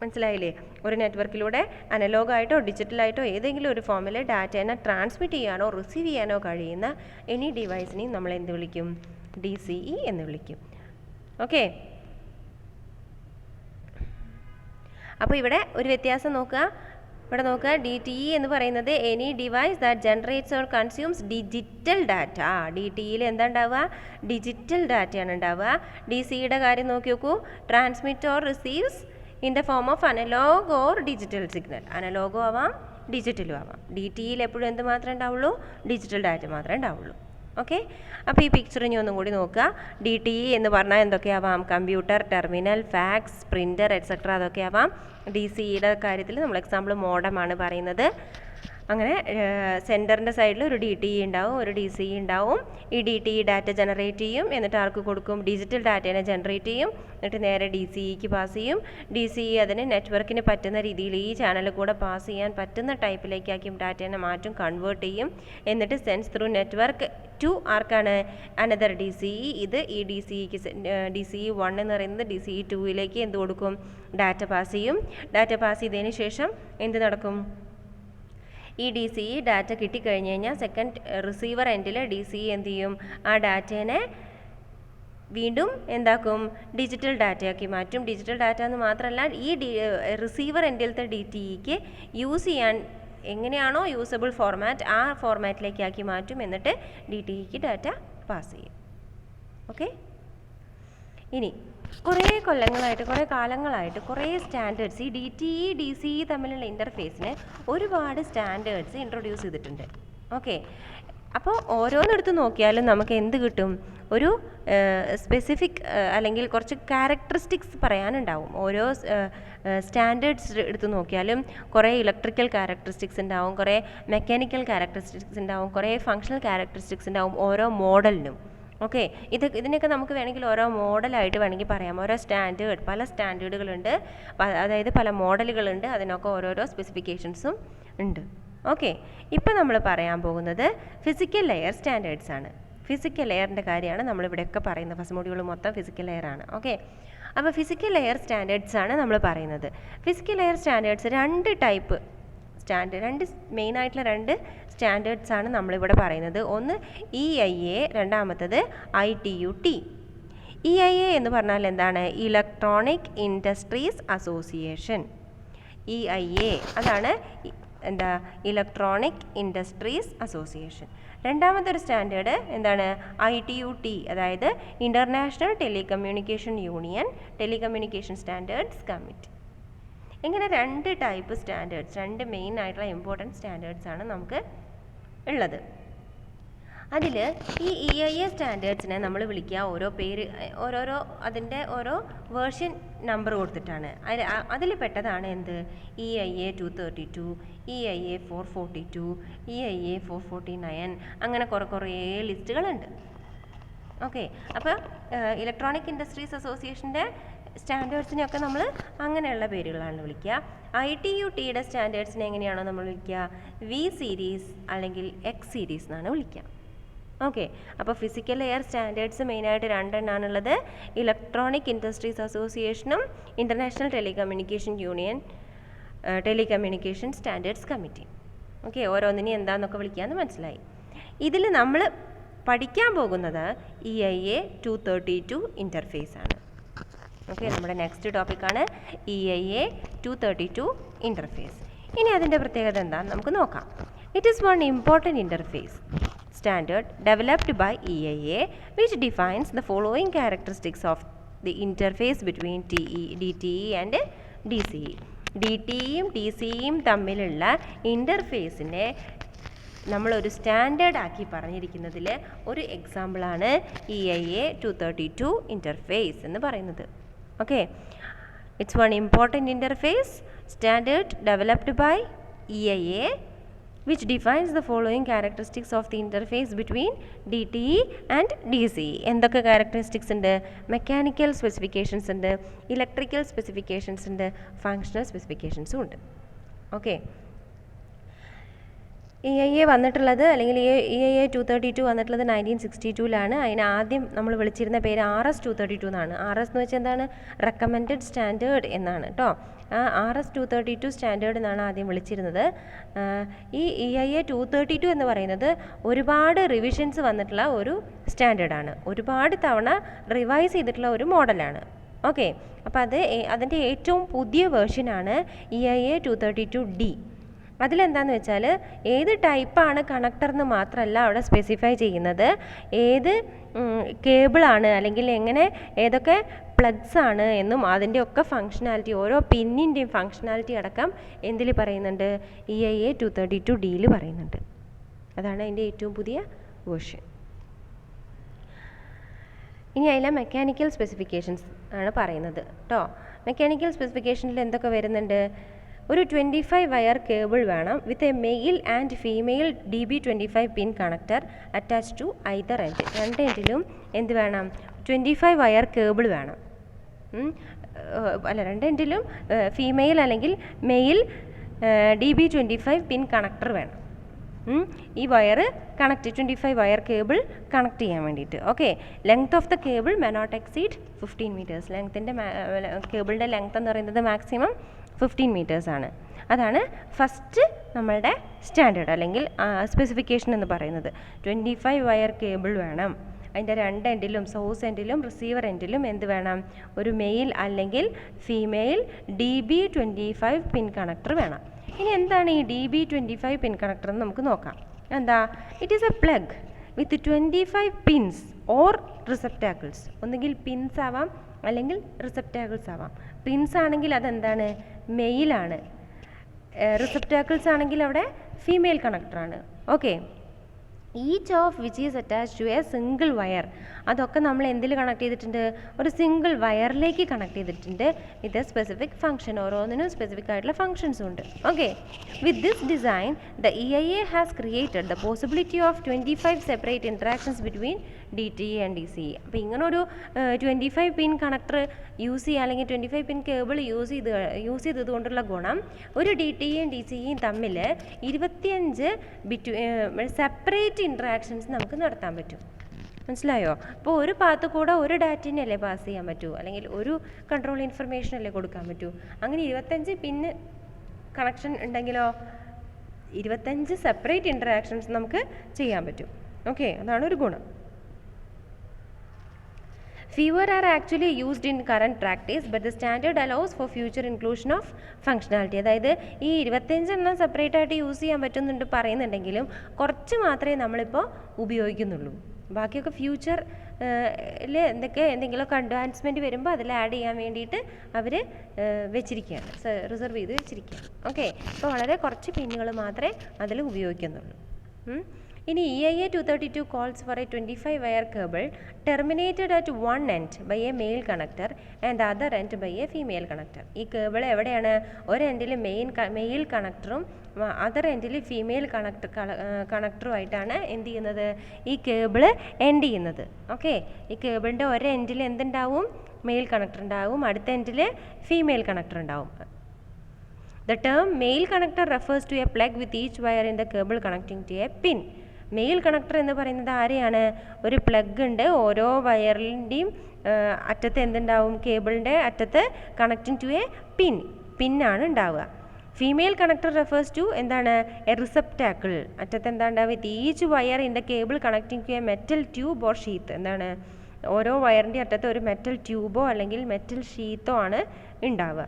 മനസ്സിലായില്ലേ? ഒരു നെറ്റ്വർക്കിലൂടെ അനലോഗായിട്ടോ ഡിജിറ്റലായിട്ടോ ഏതെങ്കിലും ഒരു ഫോമിൽ ഡാറ്റേനെ ട്രാൻസ്മിറ്റ് ചെയ്യാനോ റിസീവ് ചെയ്യാനോ കഴിയുന്ന എനി ഡിവൈസിനെയും നമ്മൾ എന്ത് വിളിക്കും? DCE എന്ന് വിളിക്കും. ഓക്കെ. അപ്പോൾ ഇവിടെ ഒരു വ്യത്യാസം നോക്കുക. ഇവിടെ നോക്കുക, DTE എന്ന് പറയുന്നത് any device that generates or consumes digital data. DTEയിൽ എന്താ ഉണ്ടാവുക? ഡിജിറ്റൽ ഡാറ്റയാണ് ഉണ്ടാവുക. DCയുടെ കാര്യം നോക്കി നോക്കൂ, transmit or receives in the form of analog or digital signal. അനലോഗും ആവാം ഡിജിറ്റലും ആവാം. DTEയിൽ എപ്പോഴും എന്ത് മാത്രമേ ഉണ്ടാവുള്ളൂ? ഡിജിറ്റൽ ഡാറ്റ മാത്രമേ ഉണ്ടാവുള്ളൂ. ഓക്കെ, അപ്പോൾ ഈ പിക്ചർ ഇനി ഒന്നും കൂടി നോക്കുക. DTE എന്ന് പറഞ്ഞാൽ എന്തൊക്കെയാവാം? Computer, terminal, fax, printer etcetera അതൊക്കെയാവാം. DCയുടെ കാര്യത്തിൽ നമ്മൾ എക്സാമ്പിൾ മോഡമാണ് പറയുന്നത്. അങ്ങനെ സെൻറ്ററിൻ്റെ സൈഡിൽ ഒരു DTE ഉണ്ടാവും, ഒരു DCE ഉണ്ടാവും. ഈ DTE ഡാറ്റ ജനറേറ്റ് ചെയ്യും, എന്നിട്ട് ആർക്ക് കൊടുക്കും? ഡിജിറ്റൽ ഡാറ്റേനെ ജനറേറ്റ് ചെയ്യും, എന്നിട്ട് നേരെ DCEക്ക് പാസ് ചെയ്യും. DCE അതിന് നെറ്റ്വർക്കിന് പറ്റുന്ന രീതിയിൽ ഈ ചാനലിൽ കൂടെ പാസ് ചെയ്യാൻ പറ്റുന്ന ടൈപ്പിലേക്കാക്കി ഡാറ്റേനെ മാറ്റും, കൺവേർട്ട് ചെയ്യും. എന്നിട്ട് സെൻസ് ത്രൂ നെറ്റ്വർക്ക് ടു ആർക്കാണ്? Another DCE. ഇത് ഈ DCEക്ക് DCE 1 എന്ന് പറയുന്നത് DCE 2ലേക്ക് എന്ത് കൊടുക്കും? ഡാറ്റ പാസ് ചെയ്യും. ഡാറ്റ പാസ് ചെയ്തതിന് ശേഷം എന്ത് നടക്കും? ഈ DCE ഡാറ്റ കിട്ടിക്കഴിഞ്ഞ് കഴിഞ്ഞാൽ സെക്കൻഡ് റിസീവർ എൻഡിൽ DCE എന്ത് ചെയ്യും? ആ ഡാറ്റേനെ വീണ്ടും എന്താക്കും? ഡിജിറ്റൽ ഡാറ്റയാക്കി മാറ്റും. ഡിജിറ്റൽ ഡാറ്റ എന്ന് മാത്രമല്ല, ഈ റിസീവർ എൻഡിലത്തെ DTEക്ക് യൂസ് ചെയ്യാൻ എങ്ങനെയാണോ യൂസബിൾ ഫോർമാറ്റ്, ആ ഫോർമാറ്റിലേക്കാക്കി മാറ്റും. എന്നിട്ട് DTEക്ക് ഡാറ്റ പാസ് ചെയ്യും. ഓക്കെ, ഇനി കുറേ കൊല്ലങ്ങളായിട്ട്, കുറേ കാലങ്ങളായിട്ട് കുറേ സ്റ്റാൻഡേർഡ്സ് ഈ DTE DCE തമ്മിലുള്ള ഇൻ്റർഫേസിന് ഒരുപാട് സ്റ്റാൻഡേർഡ്സ് ഇൻട്രൊഡ്യൂസ് ചെയ്തിട്ടുണ്ട്. ഓക്കെ, അപ്പോൾ ഓരോന്നെടുത്ത് നോക്കിയാലും നമുക്ക് എന്ത് കിട്ടും? ഒരു സ്പെസിഫിക് അല്ലെങ്കിൽ കുറച്ച് ക്യാരക്ടറിസ്റ്റിക്സ് പറയാനുണ്ടാവും. ഓരോ സ്റ്റാൻഡേർഡ്സ് എടുത്ത് നോക്കിയാലും കുറേ ഇലക്ട്രിക്കൽ ക്യാരക്ടറിസ്റ്റിക്സ് ഉണ്ടാവും, കുറേ മെക്കാനിക്കൽ ക്യാരക്ടറിസ്റ്റിക്സ് ഉണ്ടാവും, കുറേ ഫങ്ഷണൽ ക്യാരക്ടറിസ്റ്റിക്സ് ഉണ്ടാവും ഓരോ മോഡലിനും. ഓക്കെ, ഇതിനൊക്കെ നമുക്ക് വേണമെങ്കിൽ ഓരോ മോഡലായിട്ട് വേണമെങ്കിൽ പറയാം. ഓരോ സ്റ്റാൻഡേർഡ്, പല സ്റ്റാൻഡേർഡുകളുണ്ട്, അതായത് പല മോഡലുകളുണ്ട്, അതിനൊക്കെ ഓരോരോ സ്പെസിഫിക്കേഷൻസും ഉണ്ട്. ഓക്കെ, ഇപ്പോൾ നമ്മൾ പറയാൻ പോകുന്നത് ഫിസിക്കൽ ലെയർ സ്റ്റാൻഡേർഡ്സ് ആണ്. ഫിസിക്കൽ ലെയറിൻ്റെ കാര്യമാണ് നമ്മളിവിടെയൊക്കെ പറയുന്നത്. ഫസ്റ്റ് മോഡ്യൂൾ മൊത്തം ഫിസിക്കൽ ലെയർ ആണ്. ഓക്കെ, അപ്പോൾ ഫിസിക്കൽ ലെയർ സ്റ്റാൻഡേർഡ്സ് ആണ് നമ്മൾ പറയുന്നത്. ഫിസിക്കൽ ലെയർ സ്റ്റാൻഡേർഡ്സ് രണ്ട് ടൈപ്പ് മെയിനായിട്ടുള്ള രണ്ട് സ്റ്റാൻഡേർഡ്സ് ആണ് നമ്മളിവിടെ പറയുന്നത്. ഒന്ന് EIA, രണ്ടാമത്തത് ITU-T. EIA എന്ന് പറഞ്ഞാൽ എന്താണ്? Electronic industries association. EIA അതാണ് എന്താ? Electronic industries association. രണ്ടാമത്തെ ഒരു സ്റ്റാൻഡേർഡ് എന്താണ്? ITU-T, അതായത് international telecommunication union, telecommunication standards committee. ഇങ്ങനെ രണ്ട് ടൈപ്പ് സ്റ്റാൻഡേർഡ്സ്, രണ്ട് മെയിൻ ആയിട്ടുള്ള ഇമ്പോർട്ടൻറ്റ് സ്റ്റാൻഡേർഡ്സ് ആണ് നമുക്ക് ഉള്ളത്. അതിൽ ഈ EIA സ്റ്റാൻഡേർഡ്സിനെ നമ്മൾ വിളിക്കുക ഓരോ പേര്, ഓരോരോ അതിൻ്റെ ഓരോ വേർഷൻ നമ്പർ കൊടുത്തിട്ടാണ്. അതിൽ പെട്ടതാണ് എന്ത്? EIA 232, EIA 442, EIA 449, അങ്ങനെ കുറേ ലിസ്റ്റുകളുണ്ട്. ഓക്കെ, അപ്പോൾ ഇലക്ട്രോണിക് ഇൻഡസ്ട്രീസ് അസോസിയേഷൻ്റെ സ്റ്റാൻഡേർഡ്സിനെയൊക്കെ നമ്മൾ അങ്ങനെയുള്ള പേരുകളാണ് വിളിക്കുക. ITU-Tയുടെ സ്റ്റാൻഡേർഡ്സിനെ എങ്ങനെയാണോ നമ്മൾ വിളിക്കുക? V സീരീസ് അല്ലെങ്കിൽ X സീരീസ് എന്നാണ് വിളിക്കുക. ഓക്കെ, അപ്പോൾ ഫിസിക്കൽ ലെയർ സ്റ്റാൻഡേർഡ്സ് മെയിനായിട്ട് രണ്ടെണ്ണാണുള്ളത്. ഇലക്ട്രോണിക് ഇൻഡസ്ട്രീസ് അസോസിയേഷനും international telecommunication union, telecommunication standards committee. Okay, ഓരോന്നിനും എന്താണെന്നൊക്കെ വിളിക്കാമെന്ന് മനസ്സിലായി. ഇതിൽ നമ്മൾ പഠിക്കാൻ പോകുന്നത് EIA 232 ഇൻ്റർഫേസ് ആണ്. ഓക്കെ, നമ്മുടെ നെക്സ്റ്റ് ടോപ്പിക്കാണ് EIA 232 ഇൻ്റർഫേസ്. ഇനി അതിൻ്റെ പ്രത്യേകത എന്താണെന്ന് നമുക്ക് നോക്കാം. It is one important interface standard developed by EIA which defines the following characteristics of the interface between DTE and DCE. DTEയും DCEയും തമ്മിലുള്ള ഇൻ്റർഫേസിനെ നമ്മളൊരു സ്റ്റാൻഡേർഡ് ആക്കി പറഞ്ഞിരിക്കുന്നതിൽ ഒരു എക്സാമ്പിളാണ് EIA 232 ഇൻ്റർഫേസ് എന്ന് പറയുന്നത്. Okay, it's one important interface standard developed by EIA which defines the following characteristics of the interface between DTE and DCE. എന്തൊക്കെ characteristics ഉണ്ട്? Mechanical specifications ഉണ്ട്, ഇലക്ട്രിക്കൽ സ്പെസിഫിക്കേഷൻസ് ഉണ്ട്, ഫങ്ഷണൽ സ്പെസിഫിക്കേഷൻസും ഉണ്ട്. ഓക്കെ, EIA വന്നിട്ടുള്ളത് അല്ലെങ്കിൽ EIA 232 വന്നിട്ടുള്ളത് 1962ലാണ്. അതിന് ആദ്യം നമ്മൾ വിളിച്ചിരുന്ന പേര് RS 232 എന്നാണ്. RS എന്ന് വെച്ചാൽ എന്താണ്? റെക്കമെൻഡഡ് സ്റ്റാൻഡേർഡ് എന്നാണ് കേട്ടോ. RS 232 സ്റ്റാൻഡേർഡ് എന്നാണ് ആദ്യം വിളിച്ചിരുന്നത്. ഈ EIA 232 എന്ന് പറയുന്നത് ഒരുപാട് റിവിഷൻസ് വന്നിട്ടുള്ള ഒരു സ്റ്റാൻഡേർഡാണ്. ഒരുപാട് തവണ റിവൈസ് ചെയ്തിട്ടുള്ള ഒരു മോഡലാണ്. ഓക്കെ, അപ്പോൾ അതിൻ്റെ ഏറ്റവും പുതിയ വേർഷനാണ് EIA 232D. അതിലെന്താണെന്ന് വെച്ചാൽ ഏത് ടൈപ്പാണ് കണക്ടർ എന്ന് മാത്രമല്ല അവിടെ സ്പെസിഫൈ ചെയ്യുന്നത്, ഏത് കേബിളാണ് അല്ലെങ്കിൽ എങ്ങനെ ഏതൊക്കെ പ്ലഗ്സ് ആണ് എന്നും അതിൻ്റെയൊക്കെ ഫങ്ഷനാലിറ്റി, ഓരോ പിന്നിൻ്റെയും ഫങ്ഷനാലിറ്റി അടക്കം എന്തിൽ പറയുന്നുണ്ട്, EIA 232Dയിൽ പറയുന്നുണ്ട്. അതാണ് അതിൻ്റെ ഏറ്റവും പുതിയ വേർഷൻ. ഇനി അതിലെ മെക്കാനിക്കൽ സ്പെസിഫിക്കേഷൻസ് ആണ് പറയുന്നത് കേട്ടോ. മെക്കാനിക്കൽ സ്പെസിഫിക്കേഷനിൽ എന്തൊക്കെ വരുന്നുണ്ട്, ഒരു 25 വയർ കേബിൾ വേണം with a male and female DB25 pin connector attach to either end. രണ്ട് എൻഡിലും എന്ത് വേണം, 25 വയർ കേബിൾ വേണം. രണ്ട് എൻഡിലും ഫീമെയിൽ അല്ലെങ്കിൽ മെയിൽ DB25 പിൻ കണക്ടർ വേണം. ഈ wire connect 25 wire cable connect ചെയ്യാൻ വേണ്ടിയിട്ട്. Okay, length of the cable may not exceed 15 metres. ലെങ്ത്തിൻ്റെ കേബിളിൻ്റെ ലെങ്ത് എന്ന് പറയുന്നത് മാക്സിമം 15 മീറ്റേഴ്സ് ആണ്. അതാണ് ഫസ്റ്റ് നമ്മളുടെ സ്റ്റാൻഡേർഡ് അല്ലെങ്കിൽ സ്പെസിഫിക്കേഷൻ എന്ന് പറയുന്നത്. 25 വയർ കേബിൾ വേണം. അതിൻ്റെ രണ്ട് എൻഡിലും, സോഴ്സ് എൻഡിലും റിസീവർ എൻഡിലും എന്ത് വേണം, ഒരു മെയിൽ അല്ലെങ്കിൽ ഫീമെയിൽ DB25 പിൻ കണക്ടർ വേണം. ഇനി എന്താണ് ഈ DB25 പിൻ കണക്ടർ എന്ന് നമുക്ക് നോക്കാം. എന്താ, it is a plug with 25 pins or receptacles. ഒന്നുകിൽ പിൻസ് ആവാം അല്ലെങ്കിൽ റിസെപ്റ്റാക്കിൾസ് ആവാം. പിൻസ് ആണെങ്കിൽ അതെന്താണ്, മെയിലാണ്. റിസെപ്റ്റാക്കിൾസ് ആണെങ്കിൽ അവിടെ ഫീമെയിൽ കണക്ടറാണ്. Okay, each of which is attach to a single wire. അതൊക്കെ നമ്മൾ എന്തിൽ കണക്ട് ചെയ്തിട്ടുണ്ട്, ഒരു സിംഗിൾ വയറിലേക്ക് കണക്ട് ചെയ്തിട്ടുണ്ട് വിത്ത് എ സ്പെസിഫിക് ഫംഗ്ഷൻ. ഓരോന്നിനും സ്പെസിഫിക് ആയിട്ടുള്ള ഫംഗ്ഷൻസ് ഉണ്ട്. Okay, with this design the EIA has created the possibility of 25 separate interactions between DTE and DCE. അപ്പോൾ ഇങ്ങനൊരു 25 പിൻ കണക്ടർ യൂസ് ചെയ്യുക അല്ലെങ്കിൽ 25 പിൻ കേബിൾ യൂസ് ചെയ്തതുകൊണ്ടുള്ള ഗുണം, ഒരു DTEയും DCEയും തമ്മിൽ 25 സെപ്പറേറ്റ് ഇൻട്രാക്ഷൻസ് നമുക്ക് നടത്താൻ പറ്റും. മനസ്സിലായോ? അപ്പോൾ ഒരു പാത്ത് കൂടെ ഒരു ഡാറ്റേനല്ലേ പാസ് ചെയ്യാൻ പറ്റൂ, അല്ലെങ്കിൽ ഒരു കൺട്രോൾ ഇൻഫർമേഷൻ അല്ലേ കൊടുക്കാൻ പറ്റൂ. അങ്ങനെ 25 പിന്ന് കണക്ഷൻ ഉണ്ടെങ്കിലോ 25 സെപ്പറേറ്റ് ഇൻട്രാക്ഷൻസ് നമുക്ക് ചെയ്യാൻ പറ്റും. ഓക്കെ, അതാണ് ഒരു ഗുണം. Fewer are actually used in current practice, but the standard allows for future inclusion of functionality. അതായത് ഈ 25 എണ്ണം സെപ്പറേറ്റ് ആയിട്ട് യൂസ് ചെയ്യാൻ പറ്റുന്നുണ്ട് പറയുന്നുണ്ടെങ്കിലും കുറച്ച് മാത്രമേ നമ്മളിപ്പോൾ ഉപയോഗിക്കുന്നുള്ളൂ. ബാക്കിയൊക്കെ എന്തെങ്കിലുമൊക്കെ അഡ്വാൻസ്മെൻറ്റ് വരുമ്പോൾ അതിൽ ആഡ് ചെയ്യാൻ വേണ്ടിയിട്ട് അവർ വെച്ചിരിക്കുകയാണ്, റിസർവ് ചെയ്ത് വെച്ചിരിക്കുകയാണ്. ഓക്കെ, അപ്പോൾ വളരെ കുറച്ച് പിന്നുകൾ മാത്രമേ അതിൽ ഉപയോഗിക്കുന്നുള്ളൂ. ഇനി EIA 232 calls for a 25 wire cable terminated at one end by a male connector and the other end by a female connector. ഈ കേബിൾ എവിടെയാണ്, ഒരു എൻഡിൽ മെയിൽ കണക്ടറും അതർ എൻഡിൽ ഫീമെയിൽ കണക്ടറുമായിട്ടാണ് എന്ത് ചെയ്യുന്നത്, ഈ കേബിള് എൻഡ് ചെയ്യുന്നത്. ഓക്കെ, ഈ കേബിളിൻ്റെ ഒരു എൻഡിൽ എന്തുണ്ടാവും, മെയിൽ കണക്ടർ ഉണ്ടാവും, അടുത്ത എൻഡിൽ ഫീമെയിൽ കണക്ടർ ഉണ്ടാവും. The term male connector refers to a plug with each wire in the cable connecting to a pin. Male connector എന്ന് പറയുന്നത് ആരെയാണ്, ഒരു പ്ലഗ് ഉണ്ട്, ഓരോ വയറിൻ്റെയും അറ്റത്ത് എന്തുണ്ടാവും, കേബിളിൻ്റെ അറ്റത്ത് കണക്റ്റിംഗ് ടു എ പിന്നാണ് ഉണ്ടാവുക. ഫീമെയിൽ കണക്ടർ റെഫേഴ്സ് ടു എന്താണ്, എ റിസെപ്റ്റാക്കിൾ. അറ്റത്ത് എന്താ ഉണ്ടാവുക, with each wire in the cable connecting to a metal tube or sheath. എന്താണ്, ഓരോ വയറിൻ്റെ അറ്റത്ത് ഒരു മെറ്റൽ ട്യൂബോ അല്ലെങ്കിൽ മെറ്റൽ ഷീത്തോ ആണ് ഉണ്ടാവുക.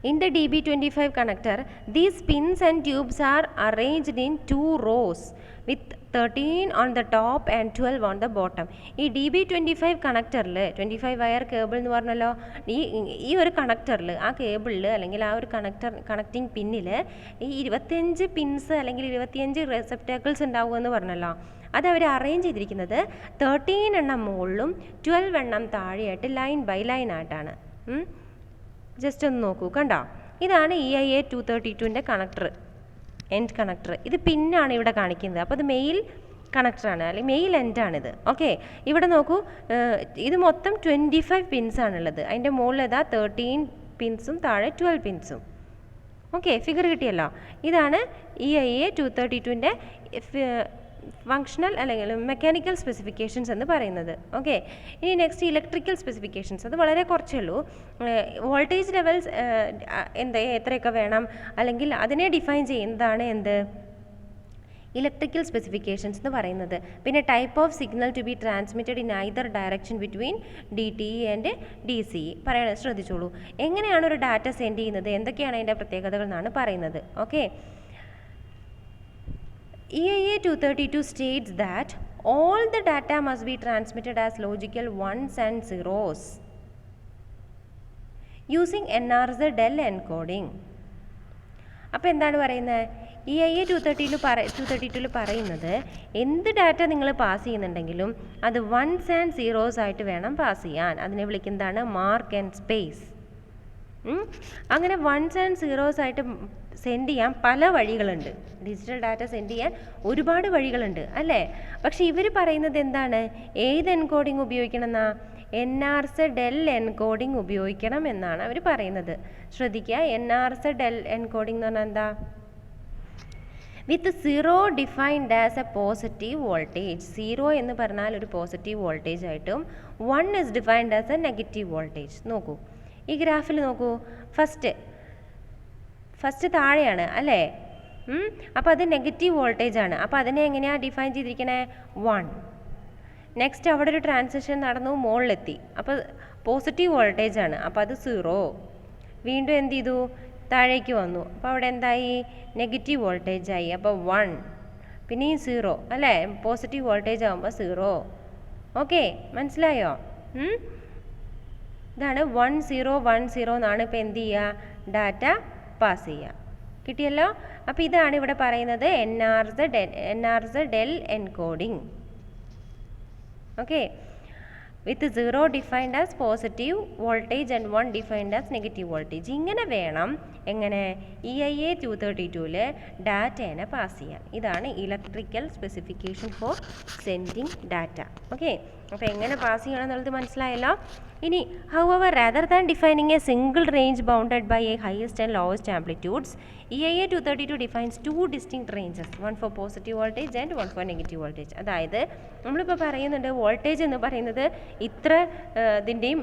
In the DB25 connector, these pins and tubes are arranged in 2 rows with 13 on the top and 12 on the bottom. ഈ DB25 കണക്ടറിൽ 25 wire cable എന്ന് പറഞ്ഞല്ലോ, ഈ ഒരു കണക്ടറിൽ, ആ കേബിളിൽ അല്ലെങ്കിൽ ആ ഒരു കണക്റ്റിംഗ് പിന്നിൽ ഈ 25 പിൻസ് അല്ലെങ്കിൽ 25 റിസെപ്റ്റാക്കിൾസ് ഉണ്ടാവുമെന്ന് പറഞ്ഞല്ലോ. അത് അവർ അറേഞ്ച് ചെയ്തിരിക്കുന്നത് 13 എണ്ണം മുകളിലും 12 എണ്ണം താഴെയായിട്ട് ലൈൻ ബൈ ലൈൻ ആയിട്ടാണ്. ജസ്റ്റ് ഒന്ന് നോക്കൂ, കണ്ടോ, ഇതാണ് EIA 232ൻ്റെ കണക്ടർ, എൻഡ് കണക്ടർ. ഇത് പിന്നാണ് ഇവിടെ കാണിക്കുന്നത്, അപ്പോൾ ഇത് മെയിൽ കണക്ടറാണ് അല്ലെങ്കിൽ മെയിൽ എൻഡാണിത്. ഓക്കെ, ഇവിടെ നോക്കൂ, ഇത് മൊത്തം 25 പിൻസാണുള്ളത്. അതിൻ്റെ മുകളിൽ ഏതാ 13 പിൻസും താഴെ 12 പിൻസും. ഓക്കെ, ഫിഗർ കിട്ടിയല്ലോ. ഇതാണ് EIA 232ൻ്റെ ഫങ്ഷണൽ അല്ലെങ്കിൽ മെക്കാനിക്കൽ സ്പെസിഫിക്കേഷൻസ് എന്ന് പറയുന്നത്. ഓക്കെ, ഇനി നെക്സ്റ്റ് ഇലക്ട്രിക്കൽ സ്പെസിഫിക്കേഷൻസ്. അത് വളരെ കുറച്ചേ ഉള്ളൂ. വോൾട്ടേജ് ലെവൽസ് എത്രയൊക്കെ വേണം അല്ലെങ്കിൽ അതിനെ ഡിഫൈൻ ചെയ്യുന്നതാണ് എന്ത്, ഇലക്ട്രിക്കൽ സ്പെസിഫിക്കേഷൻസ് എന്ന് പറയുന്നത്. പിന്നെ type of signal to be transmitted in either direction between DTE and DCE പറയണത് ശ്രദ്ധിച്ചോളൂ. എങ്ങനെയാണ് ഒരു ഡാറ്റ സെൻഡ് ചെയ്യുന്നത്, എന്തൊക്കെയാണ് അതിൻ്റെ പ്രത്യേകതകൾ എന്നാണ് പറയുന്നത്. Okay, EIA 232 states that all the data must be transmitted as logical ones and zeros using NRZ del encoding. അപ്പോൾ എന്താണ് പറയുന്നത്? EIA 232 പറയുന്നത് എന്ത് ഡാറ്റ നിങ്ങൾ പാസ് ചെയ്യുന്നുണ്ടെങ്കിലും അത് വൺസ് ആൻഡ് സീറോസ് ആയിട്ട് വേണം പാസ് ചെയ്യാൻ. അതിനെ വിളിക്കുന്നതാണ് മാർക്ക് ആൻഡ് സ്പേസ്. അങ്ങനെ വൺസ് ആൻഡ് സീറോസ് ആയിട്ട് സെൻഡ് ചെയ്യാൻ പല വഴികളുണ്ട്. ഡിജിറ്റൽ ഡാറ്റ സെൻഡ് ചെയ്യാൻ ഒരുപാട് വഴികളുണ്ട് അല്ലേ? പക്ഷെ ഇവർ പറയുന്നത് എന്താണ്? ഏത് എൻകോഡിങ് ഉപയോഗിക്കണം എന്നാ? NRZ del encoding ഉപയോഗിക്കണം എന്നാണ് അവർ പറയുന്നത്. ശ്രദ്ധിക്കുക, NRZ del encoding എന്ന് പറഞ്ഞാൽ എന്താ? With zero defined as A positive voltage. Zero എന്ന് പറഞ്ഞാൽ ഒരു പോസിറ്റീവ് വോൾട്ടേജ് ആയിട്ടും 1 is defined as A negative voltage. നോക്കൂ, ഈ ഗ്രാഫിൽ നോക്കൂ, ഫസ്റ്റ് താഴെയാണ് അല്ലേ? അപ്പോൾ അത് നെഗറ്റീവ് വോൾട്ടേജ് ആണ്. അപ്പോൾ അതിനെ എങ്ങനെയാണ് ഡിഫൈൻ ചെയ്തിരിക്കണേ? 1. നെക്സ്റ്റ് അവിടെ ഒരു ട്രാൻസിഷൻ നടന്നു, മുകളിലെത്തി, അപ്പോൾ പോസിറ്റീവ് വോൾട്ടേജ് ആണ്, അപ്പോൾ അത് 0. വീണ്ടും എന്ത് ചെയ്തു? താഴേക്ക് വന്നു, അപ്പോൾ അവിടെ എന്തായി? നെഗറ്റീവ് വോൾട്ടേജ് ആയി, അപ്പോൾ 1. പിന്നെയും 0 അല്ലേ? പോസിറ്റീവ് വോൾട്ടേജ് ആകുമ്പോൾ 0. ഓക്കെ, മനസ്സിലായോ? ഇതാണ് 1 0 1 0 എന്നാണ് ഇപ്പോൾ എന്ത് ചെയ്യുക? ഡാറ്റ പാസ് ചെയ്യുക. കിട്ടിയല്ലോ? അപ്പോൾ ഇതാണ് ഇവിടെ പറയുന്നത് NRZ del encoding. Okay, with 0 defined as positive voltage and 1 defined as negative voltage. ഇങ്ങനെ വേണം എങ്ങനെ EIA 232 ഡാറ്റേനെ പാസ് ചെയ്യാൻ. ഇതാണ് electrical specification four sending data. Okay, അപ്പോൾ എങ്ങനെ പാസ് ചെയ്യണം എന്നുള്ളത് മനസ്സിലായല്ലോ. ഇനി however rather than defining a single range bounded by a highest and lowest amplitudes, EIA 232 defines two distinct ranges, one for positive voltage and one for negative voltage. അതായത് നമ്മളിപ്പോൾ പറയുന്നുണ്ട് voltage എന്ന് പറയുന്നത് ഇത്ര ഇതിൻ്റെയും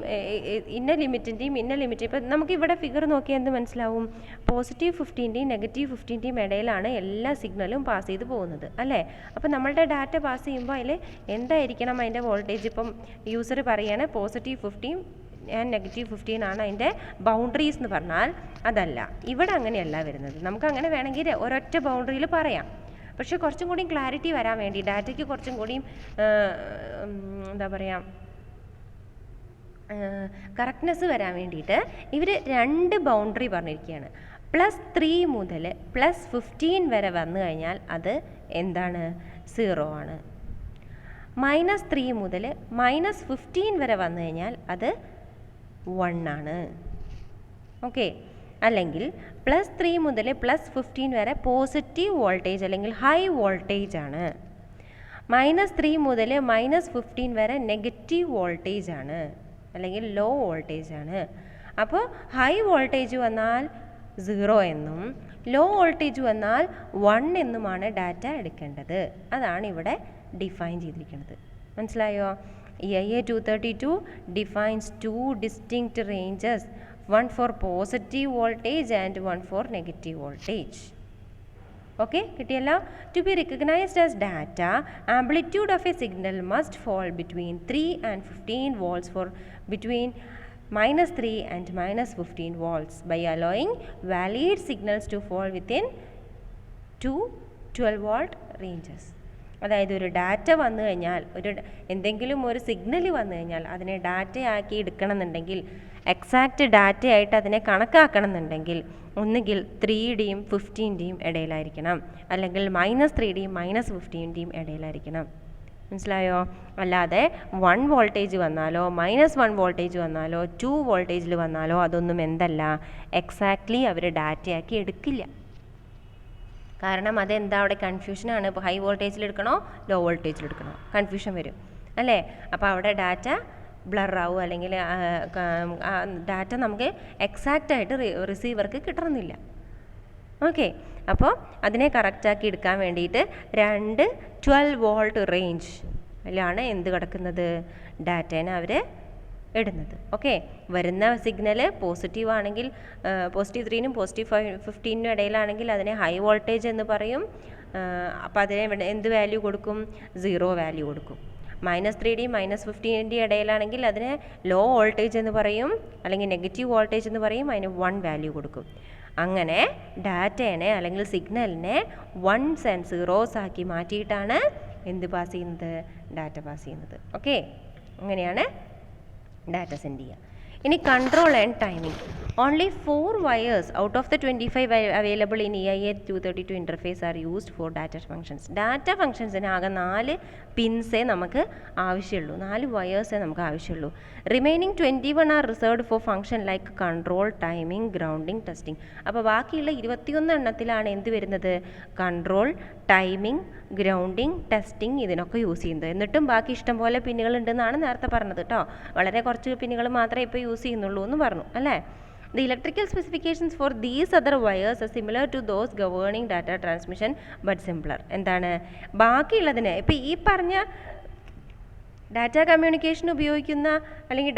ഇന്ന ലിമിറ്റിൻ്റെയും ഇന്ന ലിമിറ്റ്. ഇപ്പം നമുക്ക് ഇവിടെ ഫിഗർ നോക്കിയാൽ എന്ത് മനസ്സിലാവും? പോസിറ്റീവ് 15ൻ്റെയും നെഗറ്റീവ് 15ൻ്റെയും ഇടയിലാണ് എല്ലാ സിഗ്നലും പാസ് ചെയ്ത് പോകുന്നത് അല്ലേ? അപ്പോൾ നമ്മളുടെ ഡാറ്റ പാസ് ചെയ്യുമ്പോൾ അതിൽ എന്തായിരിക്കണം അതിൻ്റെ വോൾട്ടേജ്? ഇപ്പം യൂസർ പറയുകയാണ് പോസിറ്റീവ് 15 ആൻഡ് നെഗറ്റീവ് 15 ആണ് അതിൻ്റെ ബൗണ്ടറീസ് എന്ന് പറഞ്ഞാൽ അതല്ല, ഇവിടെ അങ്ങനെയല്ല വരുന്നത്. നമുക്ക് അങ്ങനെ വേണമെങ്കിൽ ഒരൊറ്റ ബൗണ്ടറിയിൽ പറയാം. പക്ഷേ കുറച്ചും കൂടി ക്ലാരിറ്റി വരാൻ വേണ്ടി, ഡാറ്റയ്ക്ക് കുറച്ചും കൂടിയും എന്താ പറയുക, കറക്റ്റ്നെസ് വരാൻ വേണ്ടിയിട്ട് ഇവർ 2 ബൗണ്ടറി പറഞ്ഞിരിക്കുകയാണ്. +3 മുതൽ +15 വരെ വന്നു കഴിഞ്ഞാൽ അത് എന്താണ്? 0 ആണ്. -3 മുതൽ -15 വരെ വന്നു കഴിഞ്ഞാൽ അത് 1 ആണ്. ഓക്കെ, അല്ലെങ്കിൽ +3 മുതൽ +15 വരെ പോസിറ്റീവ് വോൾട്ടേജ് അല്ലെങ്കിൽ ഹൈ വോൾട്ടേജ് ആണ്. -3 മുതൽ -15 വരെ നെഗറ്റീവ് വോൾട്ടേജ് ആണ് അല്ലെങ്കിൽ ലോ വോൾട്ടേജ് ആണ്. അപ്പോൾ ഹൈ വോൾട്ടേജ് വന്നാൽ 0 എന്നും ലോ വോൾട്ടേജ് വന്നാൽ 1 എന്നുമാണ് ഡാറ്റ എടുക്കേണ്ടത്. അതാണ് ഇവിടെ ഡിഫൈൻ ചെയ്തിരിക്കുന്നത്. മനസ്സിലായോ? EIA 232 defines 2 distinct ranges, one for positive voltage and one for negative voltage. Okay, കിട്ടിയല്ലോ? To be recognized as data, amplitude of a signal must fall between 3 and 15 volts for between -3 and -15 volts by allowing valid signals to fall within 2 12-volt ranges. അതായത് ഒരു data വന്നു കഴിഞ്ഞാൽ, എന്തെങ്കിലും ഒരു signal വന്നു കഴിഞ്ഞാൽ അതിനെ ഡാറ്റയാക്കി എടുക്കണമെന്നുണ്ടെങ്കിൽ, എക്സാക്റ്റ് ഡാറ്റയായിട്ട് അതിനെ കണക്കാക്കണം എന്നുണ്ടെങ്കിൽ ഒന്നുകിൽ 3യുടെയും 15ൻ്റെയും ഇടയിലായിരിക്കണം, അല്ലെങ്കിൽ -3യുടെയും -15ൻ്റെയും ഇടയിലായിരിക്കണം. മനസ്സിലായോ? അല്ലാതെ 1 വോൾട്ടേജ് വന്നാലോ -1 വോൾട്ടേജ് വന്നാലോ 2 വോൾട്ടേജിൽ വന്നാലോ അതൊന്നും എന്തല്ല, എക്സാക്ട്ലി അവർ ഡാറ്റയാക്കി എടുക്കില്ല. കാരണം അതെന്താ, അവിടെ കൺഫ്യൂഷനാണ്. ഇപ്പോൾ ഹൈ വോൾട്ടേജിൽ എടുക്കണോ ലോ വോൾട്ടേജിൽ എടുക്കണോ, കൺഫ്യൂഷൻ വരും അല്ലേ? അപ്പോൾ അവിടെ ഡാറ്റ ബ്ലറാവും, അല്ലെങ്കിൽ ഡാറ്റ നമുക്ക് എക്സാക്റ്റായിട്ട് റിസീവർക്ക് കിട്ടണമെന്നില്ല. ഓക്കെ, അപ്പോൾ അതിനെ കറക്റ്റാക്കി എടുക്കാൻ വേണ്ടിയിട്ട് 2 12 വോൾട്ട് റേഞ്ച് അതിലാണ് എന്ത് കിടക്കുന്നത്, ഡാറ്റേനെ അവർ ഇടുന്നത്. ഓക്കെ, വരുന്ന സിഗ്നൽ പോസിറ്റീവ് ആണെങ്കിൽ +3നും +15നും ഇടയിലാണെങ്കിൽ അതിനെ ഹൈ വോൾട്ടേജ് എന്ന് പറയും. അപ്പോൾ അതിനെ എന്ത് വാല്യൂ കൊടുക്കും? 0 വാല്യൂ കൊടുക്കും. -3യുടെയും -15ൻ്റെയും ഇടയിലാണെങ്കിൽ അതിനെ ലോ വോൾട്ടേജ് എന്ന് പറയും, അല്ലെങ്കിൽ നെഗറ്റീവ് വോൾട്ടേജ് എന്ന് പറയും. അതിന് 1 വാല്യൂ കൊടുക്കും. അങ്ങനെ ഡാറ്റേനെ അല്ലെങ്കിൽ സിഗ്നലിനെ വൺസ് ആൻഡ് സീറോസ് ആക്കി മാറ്റിയിട്ടാണ് എന്ത് പാസ് ചെയ്യുന്നത്? ഡാറ്റ പാസ് ചെയ്യുന്നത്. ഓക്കെ, അങ്ങനെയാണ് ഡാറ്റ സെൻഡ് ചെയ്യുക. ഇനി control and timing. Only 4 wires out of the 25 available in EIA 232 interface are used for data functions. Data ഫങ്ഷൻസിന് ആകെ 4 പിൻസേ നമുക്ക് ആവശ്യമുള്ളൂ, 4 വയേഴ്സേ നമുക്ക് ആവശ്യമുള്ളൂ. Remaining 21 are reserved for function like control, timing, grounding, testing. അപ്പോൾ ബാക്കിയുള്ള 21 എണ്ണത്തിലാണ് എന്ത് വരുന്നത്? കൺട്രോൾ, ടൈമിംഗ്, ഗ്രൗണ്ടിങ്, ടെസ്റ്റിംഗ് ഇതിനൊക്കെ യൂസ് ചെയ്യുന്നത്. എന്നിട്ടും ബാക്കി ഇഷ്ടംപോലെ പിന്നുകൾ ഉണ്ടെന്നാണ് നേരത്തെ പറഞ്ഞത് കേട്ടോ. വളരെ കുറച്ച് പിന്നുകൾ മാത്രമേ ഇപ്പോൾ യൂസ് ചെയ്യുന്നുള്ളൂ എന്ന് പറഞ്ഞു അല്ലേ. The electrical specifications for these other wires are similar to those governing data transmission but simpler. എന്താണ് ബാക്കിയുള്ളതിന്? ഇപ്പോൾ ഈ പറഞ്ഞ ഡാറ്റ കമ്മ്യൂണിക്കേഷൻ ഉപയോഗിക്കുന്ന അല്ലെങ്കിൽ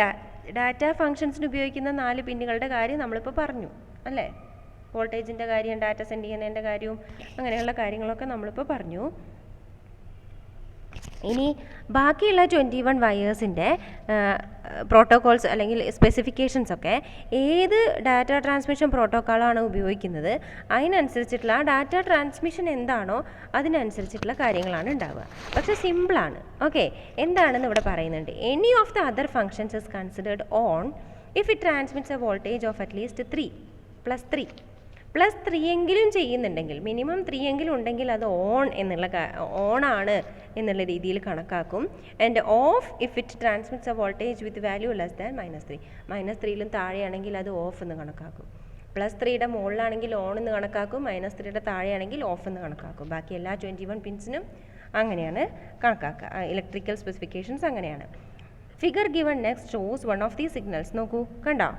ഡാറ്റ ഫങ്ഷൻസിന് ഉപയോഗിക്കുന്ന 4 പിന്നുകളുടെ കാര്യം നമ്മളിപ്പോൾ പറഞ്ഞു അല്ലേ. വോൾട്ടേജിൻ്റെ കാര്യം, ഡാറ്റ സെൻഡ് ചെയ്യുന്നതിൻ്റെ കാര്യവും അങ്ങനെയുള്ള കാര്യങ്ങളൊക്കെ നമ്മളിപ്പോൾ പറഞ്ഞു. ഇനി ബാക്കിയുള്ള 21 വയേഴ്സിൻ്റെ പ്രോട്ടോകോൾസ് അല്ലെങ്കിൽ സ്പെസിഫിക്കേഷൻസ് ഒക്കെ ഏത് ഡാറ്റ ട്രാൻസ്മിഷൻ പ്രോട്ടോക്കോളാണ് ഉപയോഗിക്കുന്നത് അതിനനുസരിച്ചിട്ടുള്ള ആ ഡാറ്റ ട്രാൻസ്മിഷൻ എന്താണോ അതിനനുസരിച്ചിട്ടുള്ള കാര്യങ്ങളാണ് ഉണ്ടാവുക. പക്ഷേ സിമ്പിളാണ്. ഓക്കെ, എന്താണെന്ന് ഇവിടെ പറയുന്നുണ്ട്. Any of the other functions is considered on if it transmits A voltage of at least 3 +3 എങ്കിലും ചെയ്യുന്നുണ്ടെങ്കിൽ, മിനിമം 3 എങ്കിലും ഉണ്ടെങ്കിൽ അത് ഓണാണ് എന്നുള്ള രീതിയിൽ കണക്കാക്കും. And of if it transmits A voltage with value less than -3. -3ലും താഴെയാണെങ്കിൽ അത് ഓഫ് എന്ന് കണക്കാക്കും. +3യുടെ മുകളിലാണെങ്കിൽ ഓൺ എന്ന് കണക്കാക്കും, -3യുടെ താഴെയാണെങ്കിൽ ഓഫ് എന്ന് കണക്കാക്കും. ബാക്കി എല്ലാ 21 പിൻസിനും അങ്ങനെയാണ് കണക്കാക്കുക. ഇലക്ട്രിക്കൽ സ്പെസിഫിക്കേഷൻസ് അങ്ങനെയാണ്. Figure given next shows one of the signals. നോക്കൂ, കണ്ടോ?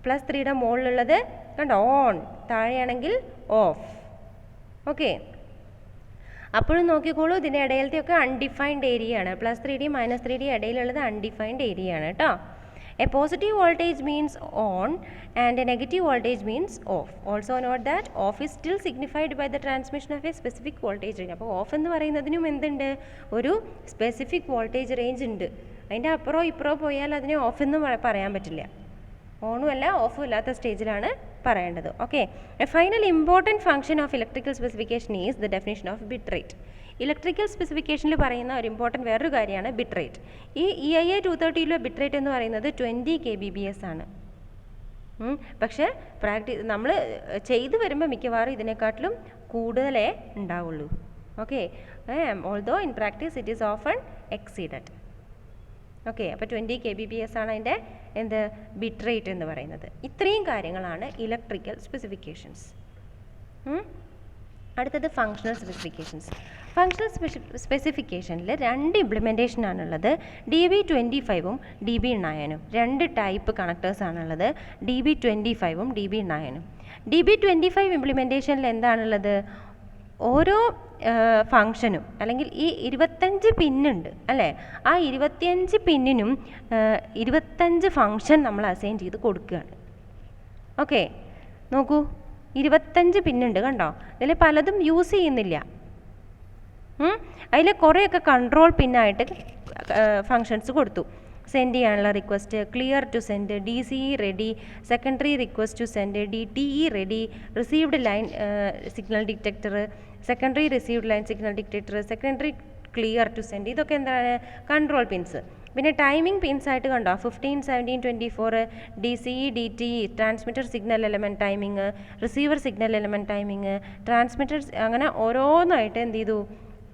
+3യുടെ മുകളിലുള്ളത് കണ്ടോ ഓൺ, താഴെയാണെങ്കിൽ ഓഫ്. ഓക്കെ, അപ്പോഴും നോക്കിക്കോളൂ, ഇതിൻ്റെ ഇടയിലത്തെയൊക്കെ അൺഡിഫൈൻഡ് ഏരിയ ആണ്. +3യുടെയും -3യുടെയും ഇടയിലുള്ളത് അൺഡിഫൈൻഡ് ഏരിയ ആണ് കേട്ടോ. A positive voltage means on and a negative voltage means off. Also note that off is still signified by the transmission of a specific voltage range. അപ്പോൾ off എന്ന് പറയുന്നതിനും എന്തുണ്ട്? ഒരു specific voltage range ഉണ്ട്. അതിൻ്റെ അപ്പുറമോ ഇപ്പുറമോ പോയാൽ അതിനെ ഓഫ് എന്ന് പറയാൻ പറ്റില്ല. ഓണും അല്ല ഓഫും ഇല്ലാത്ത സ്റ്റേജിലാണ് പറയേണ്ടത്. Okay, a final important function of electrical specification is the definition of bit rate. Electrical സ്പെസിഫിക്കേഷനിൽ പറയുന്ന ഒരു ഇമ്പോർട്ടൻറ്റ് വേറൊരു കാര്യമാണ് ബിറ്റ് റേറ്റ്. ഈ EIA 230 ബിറ്റ് റേറ്റ് എന്ന് പറയുന്നത് 20 kbps ആണ്. പക്ഷേ നമ്മൾ ചെയ്തു വരുമ്പോൾ മിക്കവാറും ഇതിനെക്കാട്ടിലും കൂടുതലേ ഉണ്ടാവുള്ളൂ. Okay, although in practice it is often exceeded. Okay, അപ്പോൾ 20 kbps ആണ് അതിൻ്റെ ബിറ്റ് റേറ്റ് എന്ന് പറയുന്നത്. ഇത്രയും കാര്യങ്ങളാണ് ഇലക്ട്രിക്കൽ സ്പെസിഫിക്കേഷൻസ്. അടുത്തത് ഫങ്ഷണൽ സ്പെസിഫിക്കേഷൻസ്. ഫങ്ഷണൽ സ്പെസിഫിക്കേഷനിൽ 2 ഇംപ്ലിമെൻറ്റേഷൻ ആണുള്ളത്. DB25ഉം DB9ഉം. 2 ടൈപ്പ് കണക്ടേഴ്സ് ആണുള്ളത്, DB25ഉം DB9ഉം. DB25 ഇംപ്ലിമെൻറ്റേഷനിൽ എന്താണുള്ളത്? ഓരോ ഫങ്ഷനും അല്ലെങ്കിൽ ഈ 25 പിന്നുണ്ട് അല്ലേ, ആ 25 പിന്നിനും 25 ഫങ്ഷൻ നമ്മൾ അസൈൻ ചെയ്ത് കൊടുക്കുകയാണ്. ഓക്കെ, നോക്കൂ, 25 പിന്നുണ്ട് കണ്ടോ. ഇതിൽ പലതും യൂസ് ചെയ്യുന്നില്ല. അതിൽ കുറേയൊക്കെ കൺട്രോൾ പിന്നായിട്ട് ഫങ്ഷൻസ് കൊടുത്തു. സെൻഡ് ചെയ്യാനുള്ള request, clear to send, DCE ready, secondary request to send, DTE ready, received line signal detector, secondary received line signal detector, secondary clear to send. ഇതൊക്കെ എന്താണ്? Control pins. പിന്നെ timing pins ആയിട്ട് കണ്ടോ 15, 17, 24, DCE, DTE, transmitter signal element timing, receiver signal element timing, transmitter, അങ്ങനെ ഓരോന്നായിട്ട് എന്ത് ചെയ്തു?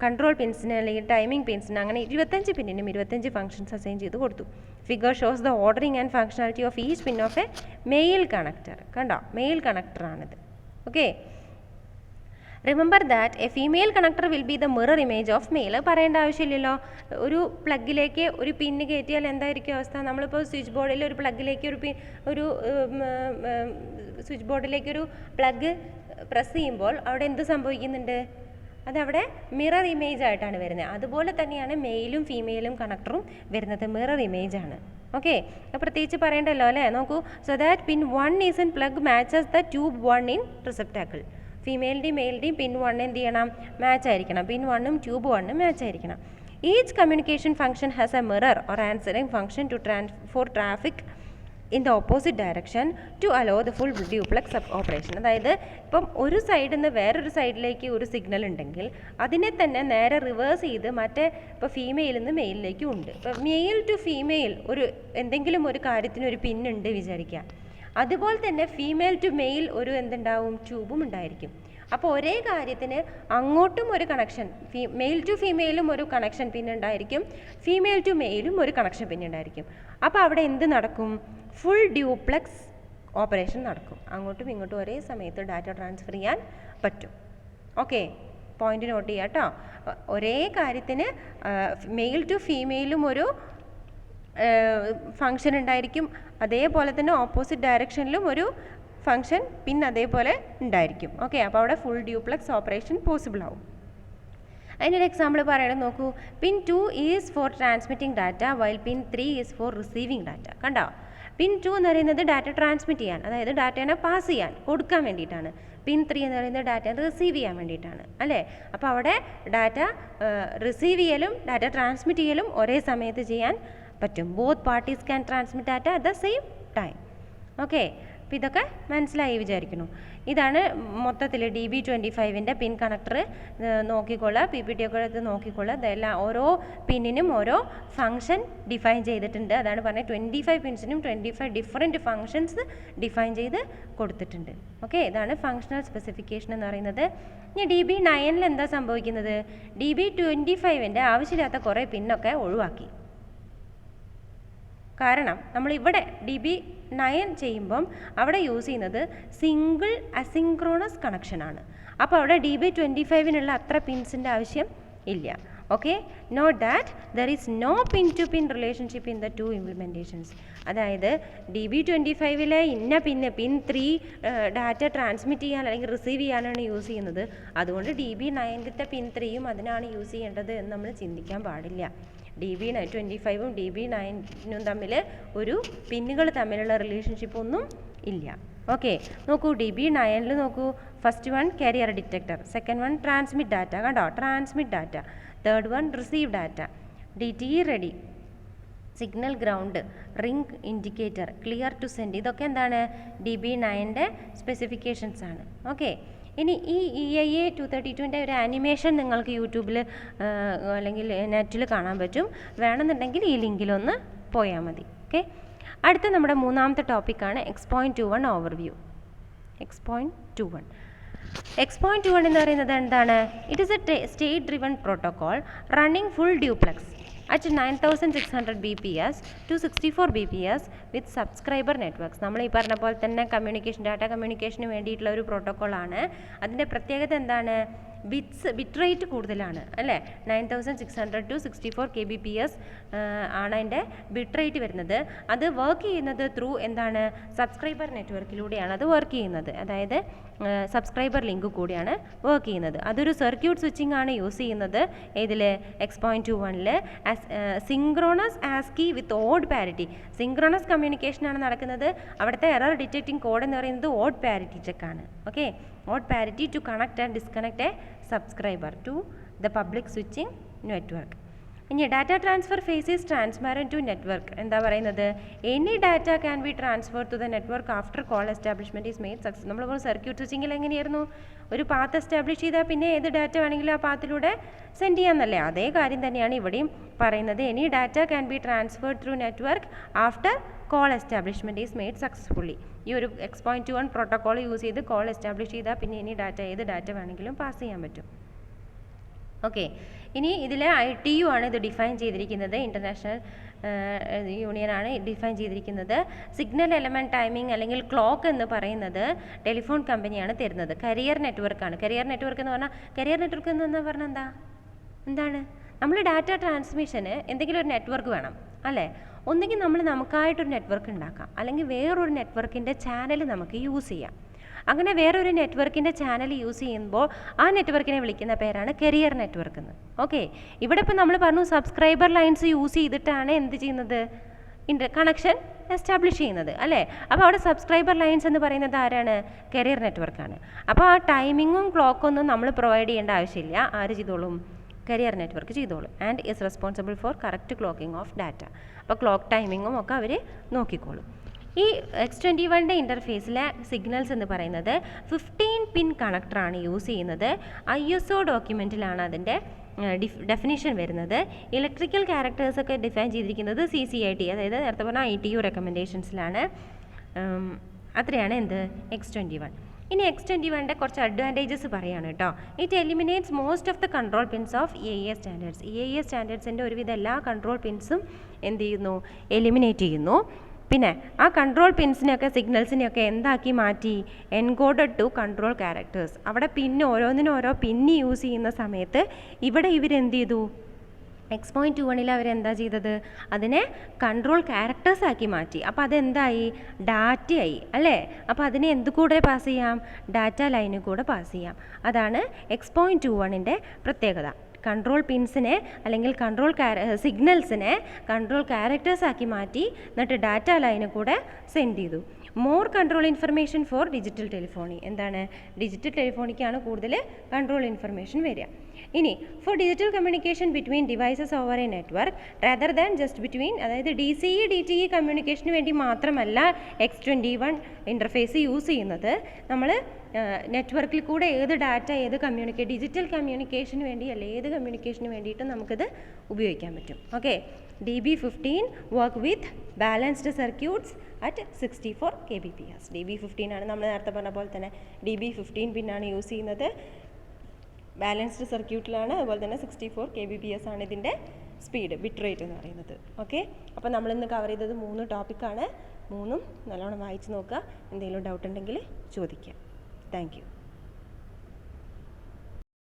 Control പിൻസിന് അല്ലെങ്കിൽ ടൈമിംഗ് പിൻസിന് അങ്ങനെ 25 പിന്നിനും 25 ഫങ്ഷൻസ് അസൈൻ ചെയ്ത് കൊടുത്തു. Figure shows the ordering and functionality of each pin of a male connector. കണ്ടോ, മെയിൽ കണക്ടറാണിത്. Okay, remember that a female connector will be the mirror image of male. പറയേണ്ട ആവശ്യമില്ലല്ലോ. ഒരു പ്ലഗിലേക്ക് ഒരു പിന്ന് കയറ്റിയാൽ എന്തായിരിക്കും അവസ്ഥ? നമ്മളിപ്പോൾ സ്വിച്ച് ബോർഡിൽ ഒരു പ്ലഗിലേക്ക് ഒരു സ്വിച്ച് ബോർഡിലേക്ക് ഒരു പ്ലഗ് പ്രസ് ചെയ്യുമ്പോൾ അവിടെ എന്ത് സംഭവിക്കുന്നുണ്ട്? അതവിടെ മിറർ ഇമേജ് ആയിട്ടാണ് വരുന്നത്. അതുപോലെ തന്നെയാണ് മെയിലും ഫീമെയിലും കണക്ടറും വരുന്നത്, മിറർ ഇമേജ് ആണ്. ഓക്കെ, പ്രത്യേകിച്ച് പറയണ്ടല്ലോ അല്ലേ. നോക്കൂ, so that pin 1 is in plug matches the tube 1 in receptacle. ഫീമെയിലിൻ്റെയും മെയിലിൻ്റെയും പിൻ 1 എന്ത് ചെയ്യണം, മാച്ച് ആയിരിക്കണം. പിൻ 1ഉം ട്യൂബ് 1ഉം മാച്ച് ആയിരിക്കണം. Each communication function has a mirror or answering function for traffic in the opposite direction to allow the full duplex operation. അതായത് ഇപ്പം ഒരു സൈഡിൽ നിന്ന് വേറൊരു സൈഡിലേക്ക് ഒരു സിഗ്നൽ ഉണ്ടെങ്കിൽ അതിനെ തന്നെ നേരെ റിവേഴ്സ് ചെയ്ത് മറ്റേ ഇപ്പോൾ ഫീമെയിലിൽ നിന്ന് മെയിലിലേക്കും ഉണ്ട്. ഇപ്പോൾ മെയിൽ ടു ഫീമെയിൽ എന്തെങ്കിലും ഒരു കാര്യത്തിന് ഒരു പിന്നുണ്ട് വിചാരിക്കുക. അതുപോലെ തന്നെ ഫീമെയിൽ ടു മെയിൽ എന്തുണ്ടാവും, ട്യൂബും ഉണ്ടായിരിക്കും. അപ്പോൾ ഒരേ കാര്യത്തിന് അങ്ങോട്ടും ഒരു കണക്ഷൻ, മെയിൽ ടു ഫീമെയിലും ഒരു കണക്ഷൻ പിന്നുണ്ടായിരിക്കും, ഫീമെയിൽ ടു മെയിലും ഒരു കണക്ഷൻ പിന്നുണ്ടായിരിക്കും. അപ്പോൾ അവിടെ എന്ത് നടക്കും, ഫുൾ ഡ്യൂപ്ലക്സ് ഓപ്പറേഷൻ നടക്കും. അങ്ങോട്ടും ഇങ്ങോട്ടും ഒരേ സമയത്ത് ഡാറ്റ ട്രാൻസ്ഫർ ചെയ്യാൻ പറ്റും. ഓക്കെ, പോയിന്റ് നോട്ട് ചെയ്യാം കേട്ടോ. ഒരേ കാര്യത്തിന് മെയിൽ ടു ഫീമെയിലും ഒരു ഫങ്ഷൻ ഉണ്ടായിരിക്കും, അതേപോലെ തന്നെ ഓപ്പോസിറ്റ് ഡയറക്ഷനിലും ഒരു ഫങ്ഷൻ പിന്നെ അതേപോലെ ഉണ്ടായിരിക്കും. ഓക്കെ, അപ്പോൾ അവിടെ ഫുൾ ഡ്യൂപ്ലക്സ് ഓപ്പറേഷൻ പോസിബിൾ ആവും. അതിനൊരു എക്സാമ്പിൾ പറയണം, നോക്കൂ. Pin 2 is for transmitting data while pin 3 is for receiving data. കണ്ടോ, പിൻ 2 എന്ന് പറയുന്നത് ഡാറ്റ ട്രാൻസ്മിറ്റ് ചെയ്യാൻ, അതായത് ഡാറ്റേനെ പാസ് ചെയ്യാൻ കൊടുക്കാൻ വേണ്ടിയിട്ടാണ്. പിൻ 3 എന്ന് പറയുന്നത് ഡാറ്റ റിസീവ് ചെയ്യാൻ വേണ്ടിയിട്ടാണ്, അല്ലേ. അപ്പോൾ അവിടെ ഡാറ്റ റിസീവ് ചെയ്യലും ഡാറ്റ ട്രാൻസ്മിറ്റ് ചെയ്യലും ഒരേ സമയത്ത് ചെയ്യാൻ പറ്റും. Both parties can transmit data at the same time. Okay, അപ്പോൾ ഇതൊക്കെ മനസ്സിലായി വിചാരിക്കുന്നു. ഇതാണ് മൊത്തത്തിൽ DB25ൻ്റെ പിൻ കണക്ടർ. നോക്കിക്കൊള്ളുക, PPT ഒക്കെ എടുത്ത് നോക്കിക്കൊള്ളുക. ഇതെല്ലാം ഓരോ പിന്നിനും ഓരോ ഫങ്ഷൻ ഡിഫൈൻ ചെയ്തിട്ടുണ്ട്. അതാണ് പറഞ്ഞത്, 25 പിൻസിനും 25 ഡിഫറെൻറ്റ് ഫങ്ഷൻസ് ഡിഫൈൻ ചെയ്ത് കൊടുത്തിട്ടുണ്ട്. ഓക്കെ, ഇതാണ് ഫങ്ഷണൽ സ്പെസിഫിക്കേഷൻ എന്ന് പറയുന്നത്. ഇനി DB9 എന്താ സംഭവിക്കുന്നത്, DB25ൻ്റെ ആവശ്യമില്ലാത്ത കുറേ പിന്നൊക്കെ ഒഴിവാക്കി. കാരണം നമ്മളിവിടെ DB9 ചെയ്യുമ്പം അവിടെ യൂസ് ചെയ്യുന്നത് സിംഗിൾ അസിൻക്രോണസ് കണക്ഷനാണ്. അപ്പോൾ അവിടെ DB25നുള്ള അത്ര പിൻസിൻ്റെ ആവശ്യം ഇല്ല. Okay, note that there is no pin to pin relationship in the 2 implementations. അതായത് DB25ലെ പിൻ 3 ഡാറ്റ ട്രാൻസ്മിറ്റ് ചെയ്യാൻ അല്ലെങ്കിൽ റിസീവ് ചെയ്യാനാണ് യൂസ് ചെയ്യുന്നത്. അതുകൊണ്ട് DB9ത്തെ പിൻ 3യും അതിനാണ് യൂസ് ചെയ്യേണ്ടത് എന്ന് നമ്മൾ ചിന്തിക്കാൻ പാടില്ല. DB25ഉം DB9ഉം തമ്മിൽ ഒരു പിന്നുകൾ തമ്മിലുള്ള റിലേഷൻഷിപ്പ് ഒന്നും ഇല്ല. ഓക്കെ, നോക്കൂ, DB9 നോക്കൂ. First one carrier detector, second one transmit data. കണ്ടോ, transmit data. Third one receive data. DT ready, signal ground, ring indicator, clear to send. ഇതൊക്കെ എന്താണ്, DB9ൻ്റെ സ്പെസിഫിക്കേഷൻസ് ആണ്. ഓക്കെ, ഇനി ഈ EIA 232ൻ്റെ ഒരു ആനിമേഷൻ നിങ്ങൾക്ക് യൂട്യൂബിൽ അല്ലെങ്കിൽ നെറ്റിൽ കാണാൻ പറ്റും. വേണമെന്നുണ്ടെങ്കിൽ ഈ ലിങ്കിലൊന്ന് പോയാൽ മതി. ഓക്കെ, അടുത്ത നമ്മുടെ മൂന്നാമത്തെ ടോപ്പിക്കാണ് X.21 ഓവർവ്യൂ. X.21 എന്ന് പറയുന്നത് എന്താണ്, it is A state driven protocol running full duplex at 9600 bps to 64 bps with subscriber networks. നമ്മൾ ഈ പറഞ്ഞ പോലെ തന്നെ ഡാറ്റ കമ്മ്യൂണിക്കേഷന് വേണ്ടിയിട്ടുള്ള ഒരു പ്രോട്ടോക്കോളാണ്. അതിൻ്റെ പ്രത്യേകത എന്താണ്, ബിറ്റ് റേറ്റ് കൂടുതലാണ്, അല്ലേ. 9600 to 64 kbps ആണ് അതിൻ്റെ ബിറ്റ് റേറ്റ് വരുന്നത്. അത് വർക്ക് ചെയ്യുന്നത് ത്രൂ എന്താണ്, സബ്സ്ക്രൈബർ നെറ്റ്വർക്കിലൂടെയാണ് അത് വർക്ക് ചെയ്യുന്നത്. അതായത് സബ്സ്ക്രൈബർ ലിങ്ക് കൂടിയാണ് വർക്ക് ചെയ്യുന്നത്. അതൊരു സർക്യൂട്ട് സ്വിച്ചിങ് ആണ് യൂസ് ചെയ്യുന്നത്. ഇതിൽ X.21 synchronous ASCII with odd parity. Synchronous കമ്മ്യൂണിക്കേഷനാണ് നടക്കുന്നത്. അവിടുത്തെ എറർ ഡിറ്റക്റ്റിംഗ് കോഡ് എന്ന് പറയുന്നത് ഓഡ് പാരിറ്റി ചെക്കാണ്. Okay, odd parity to connect and disconnect a subscriber to the public switching network. ഇനി data transfer phase is transparent to network. എന്താ പറയുന്നത്, any data can be transfer to the network after call establishment is made success. നമ്മളിപ്പോൾ circuit സ്വിച്ചിങ്ങിൽ എങ്ങനെയായിരുന്നു, ഒരു path establish ചെയ്താൽ പിന്നെ ഏത് ഡാറ്റ വേണമെങ്കിലും ആ പാത്തിലൂടെ സെൻഡ് ചെയ്യാമെന്നല്ലേ. അതേ കാര്യം തന്നെയാണ് ഇവിടെയും പറയുന്നത്. Any data can be transferred through network after call establishment is made successfully. ഈ ഒരു X.21 പ്രോട്ടോക്കോൾ യൂസ് ചെയ്ത് കോൾ എസ്റ്റാബ്ലിഷ് ചെയ്താൽ പിന്നെ ഇനി ഏത് ഡാറ്റ വേണമെങ്കിലും പാസ് ചെയ്യാൻ പറ്റും. ഓക്കെ, ഇനി ഇതിൽ ITU ആണ് ഇത് ഡിഫൈൻ ചെയ്തിരിക്കുന്നത്. ഇൻ്റർനാഷണൽ യൂണിയനാണ് ഡിഫൈൻ ചെയ്തിരിക്കുന്നത്. സിഗ്നൽ എലമെൻറ്റ് ടൈമിംഗ് അല്ലെങ്കിൽ ക്ലോക്ക് എന്ന് പറയുന്നത് ടെലിഫോൺ കമ്പനിയാണ് തരുന്നത്. കരിയർ നെറ്റ്വർക്കാണ്. കരിയർ നെറ്റ്വർക്ക് എന്ന് പറഞ്ഞാൽ എന്താണ്, നമ്മൾ ഡാറ്റ ട്രാൻസ്മിഷന് എന്തെങ്കിലും ഒരു നെറ്റ്വർക്ക് വേണം, അല്ലേ. ഒന്നുകിൽ നമുക്കായിട്ടൊരു നെറ്റ്വർക്ക് ഉണ്ടാക്കാം, അല്ലെങ്കിൽ വേറൊരു നെറ്റ്വർക്കിൻ്റെ ചാനൽ നമുക്ക് യൂസ് ചെയ്യാം. അങ്ങനെ വേറൊരു നെറ്റ്വർക്കിൻ്റെ ചാനൽ യൂസ് ചെയ്യുമ്പോൾ ആ നെറ്റ്വർക്കിനെ വിളിക്കുന്ന പേരാണ് കരിയർ നെറ്റ്വർക്ക് എന്ന്. ഓക്കെ, ഇവിടെ ഇപ്പോൾ നമ്മൾ പറഞ്ഞു സബ്സ്ക്രൈബർ ലൈൻസ് യൂസ് ചെയ്തിട്ടാണ് എന്ത് ചെയ്യുന്നത്, കണക്ഷൻ എസ്റ്റാബ്ലിഷ് ചെയ്യുന്നത് അല്ലേ. അപ്പോൾ അവിടെ സബ്സ്ക്രൈബർ ലൈൻസ് എന്ന് പറയുന്നത് ആരാണ്? കരിയർ നെറ്റ്വർക്കാണ്. അപ്പോൾ ആ ടൈമിങ്ങും ക്ലോക്കൊന്നും നമ്മൾ പ്രൊവൈഡ് ചെയ്യേണ്ട ആവശ്യമില്ല. ആര് ചെയ്തോളും? കരിയർ നെറ്റ്വർക്ക് ചെയ്തോളും. And is responsible for correct clocking of data. അപ്പോൾ ക്ലോക്ക് ടൈമിങ്ങും ഒക്കെ അവർ നോക്കിക്കോളും. ഈ X21 ഇൻ്റർഫേസിലെ സിഗ്നൽസ് എന്ന് പറയുന്നത് 15 പിൻ കണക്ടറാണ് യൂസ് ചെയ്യുന്നത്. ISO ഡോക്യുമെൻറ്റിലാണ് അതിൻ്റെ ഡെഫിനിഷൻ വരുന്നത്. ഇലക്ട്രിക്കൽ ക്യാരക്ടേഴ്സൊക്കെ ഡിഫൈൻ ചെയ്തിരിക്കുന്നത് CCIT, അതായത് നേരത്തെ പറഞ്ഞ ITU റെക്കമെൻഡേഷൻസിലാണ്. അത്രയാണ് എന്ത് X21. ഇനി X21 കുറച്ച് അഡ്വാൻറ്റേജസ് പറയുകയാണ് കേട്ടോ. It eliminates most of the control pins of EIA standards. EIA സ്റ്റാൻഡേർഡ്സിൻ്റെ ഒരുവിധ എല്ലാ കൺട്രോൾ പിൻസും എന്ത് ചെയ്യുന്നു? എലിമിനേറ്റ് ചെയ്യുന്നു. പിന്നെ ആ കൺട്രോൾ പിൻസിനെയൊക്കെ സിഗ്നൽസിനെയൊക്കെ എന്താക്കി മാറ്റി? Encoded to control characters. അവിടെ പിന്നെ ഓരോന്നിനും ഓരോ പിന്ന് യൂസ് ചെയ്യുന്ന സമയത്ത് ഇവിടെ ഇവരെന്ത് ചെയ്തു? X.21 അവരെന്താ ചെയ്തത്? അതിനെ കൺട്രോൾ ക്യാരക്ടേഴ്സ് ആക്കി മാറ്റി. അപ്പോൾ അതെന്തായി? ഡാറ്റയായി അല്ലേ. അപ്പോൾ അതിനെ എന്ത് കൂടെ പാസ് ചെയ്യാം? ഡാറ്റ ലൈനിൽ കൂടെ പാസ് ചെയ്യാം. അതാണ് X.21 പ്രത്യേകത. കൺട്രോൾ പിൻസിനെ അല്ലെങ്കിൽ കൺട്രോൾ സിഗ്നൽസിനെ കൺട്രോൾ ക്യാരക്ടേഴ്സ് ആക്കി മാറ്റി എന്നിട്ട് ഡാറ്റ ലൈനിൽ കൂടെ സെൻഡ് ചെയ്തു. More control information for digital telephony. എന്താണ്? ഡിജിറ്റൽ ടെലിഫോണിക്കാണ് കൂടുതൽ കൺട്രോൾ ഇൻഫർമേഷൻ വരിക. ഇനി for digital communication between devices over a network rather than just between, അതായത് DCE DTE കമ്മ്യൂണിക്കേഷന് വേണ്ടി മാത്രമല്ല X21 ഇൻ്റർഫേസ് യൂസ് ചെയ്യുന്നത്. നമ്മൾ നെറ്റ്വർക്കിൽ കൂടെ ഏത് ഡാറ്റ ഡിജിറ്റൽ കമ്മ്യൂണിക്കേഷന് വേണ്ടി അല്ല ഏത് കമ്മ്യൂണിക്കേഷന് വേണ്ടിയിട്ടും നമുക്കിത് ഉപയോഗിക്കാൻ പറ്റും. Okay. DB15 work with balanced circuits at 64 kbps. DB15 ആണ് നമ്മൾ നേരത്തെ പറഞ്ഞ പോലെ തന്നെ DB15 പിന്നാണ് യൂസ് ചെയ്യുന്നത്. ബാലൻസ്ഡ് സർക്യൂട്ടിലാണ്. അതുപോലെ തന്നെ 64 kbps ആണ് ഇതിൻ്റെ സ്പീഡ്, ബിറ്റ് റേറ്റ് എന്ന് പറയുന്നത്. ഓക്കെ. അപ്പോൾ നമ്മളിന്ന് കവർ ചെയ്തത് 3 ടോപ്പിക്കാണ്. 3 നല്ലോണം വായിച്ച് നോക്കുക. എന്തെങ്കിലും ഡൗട്ട് ഉണ്ടെങ്കിൽ ചോദിക്കുക. Thank you.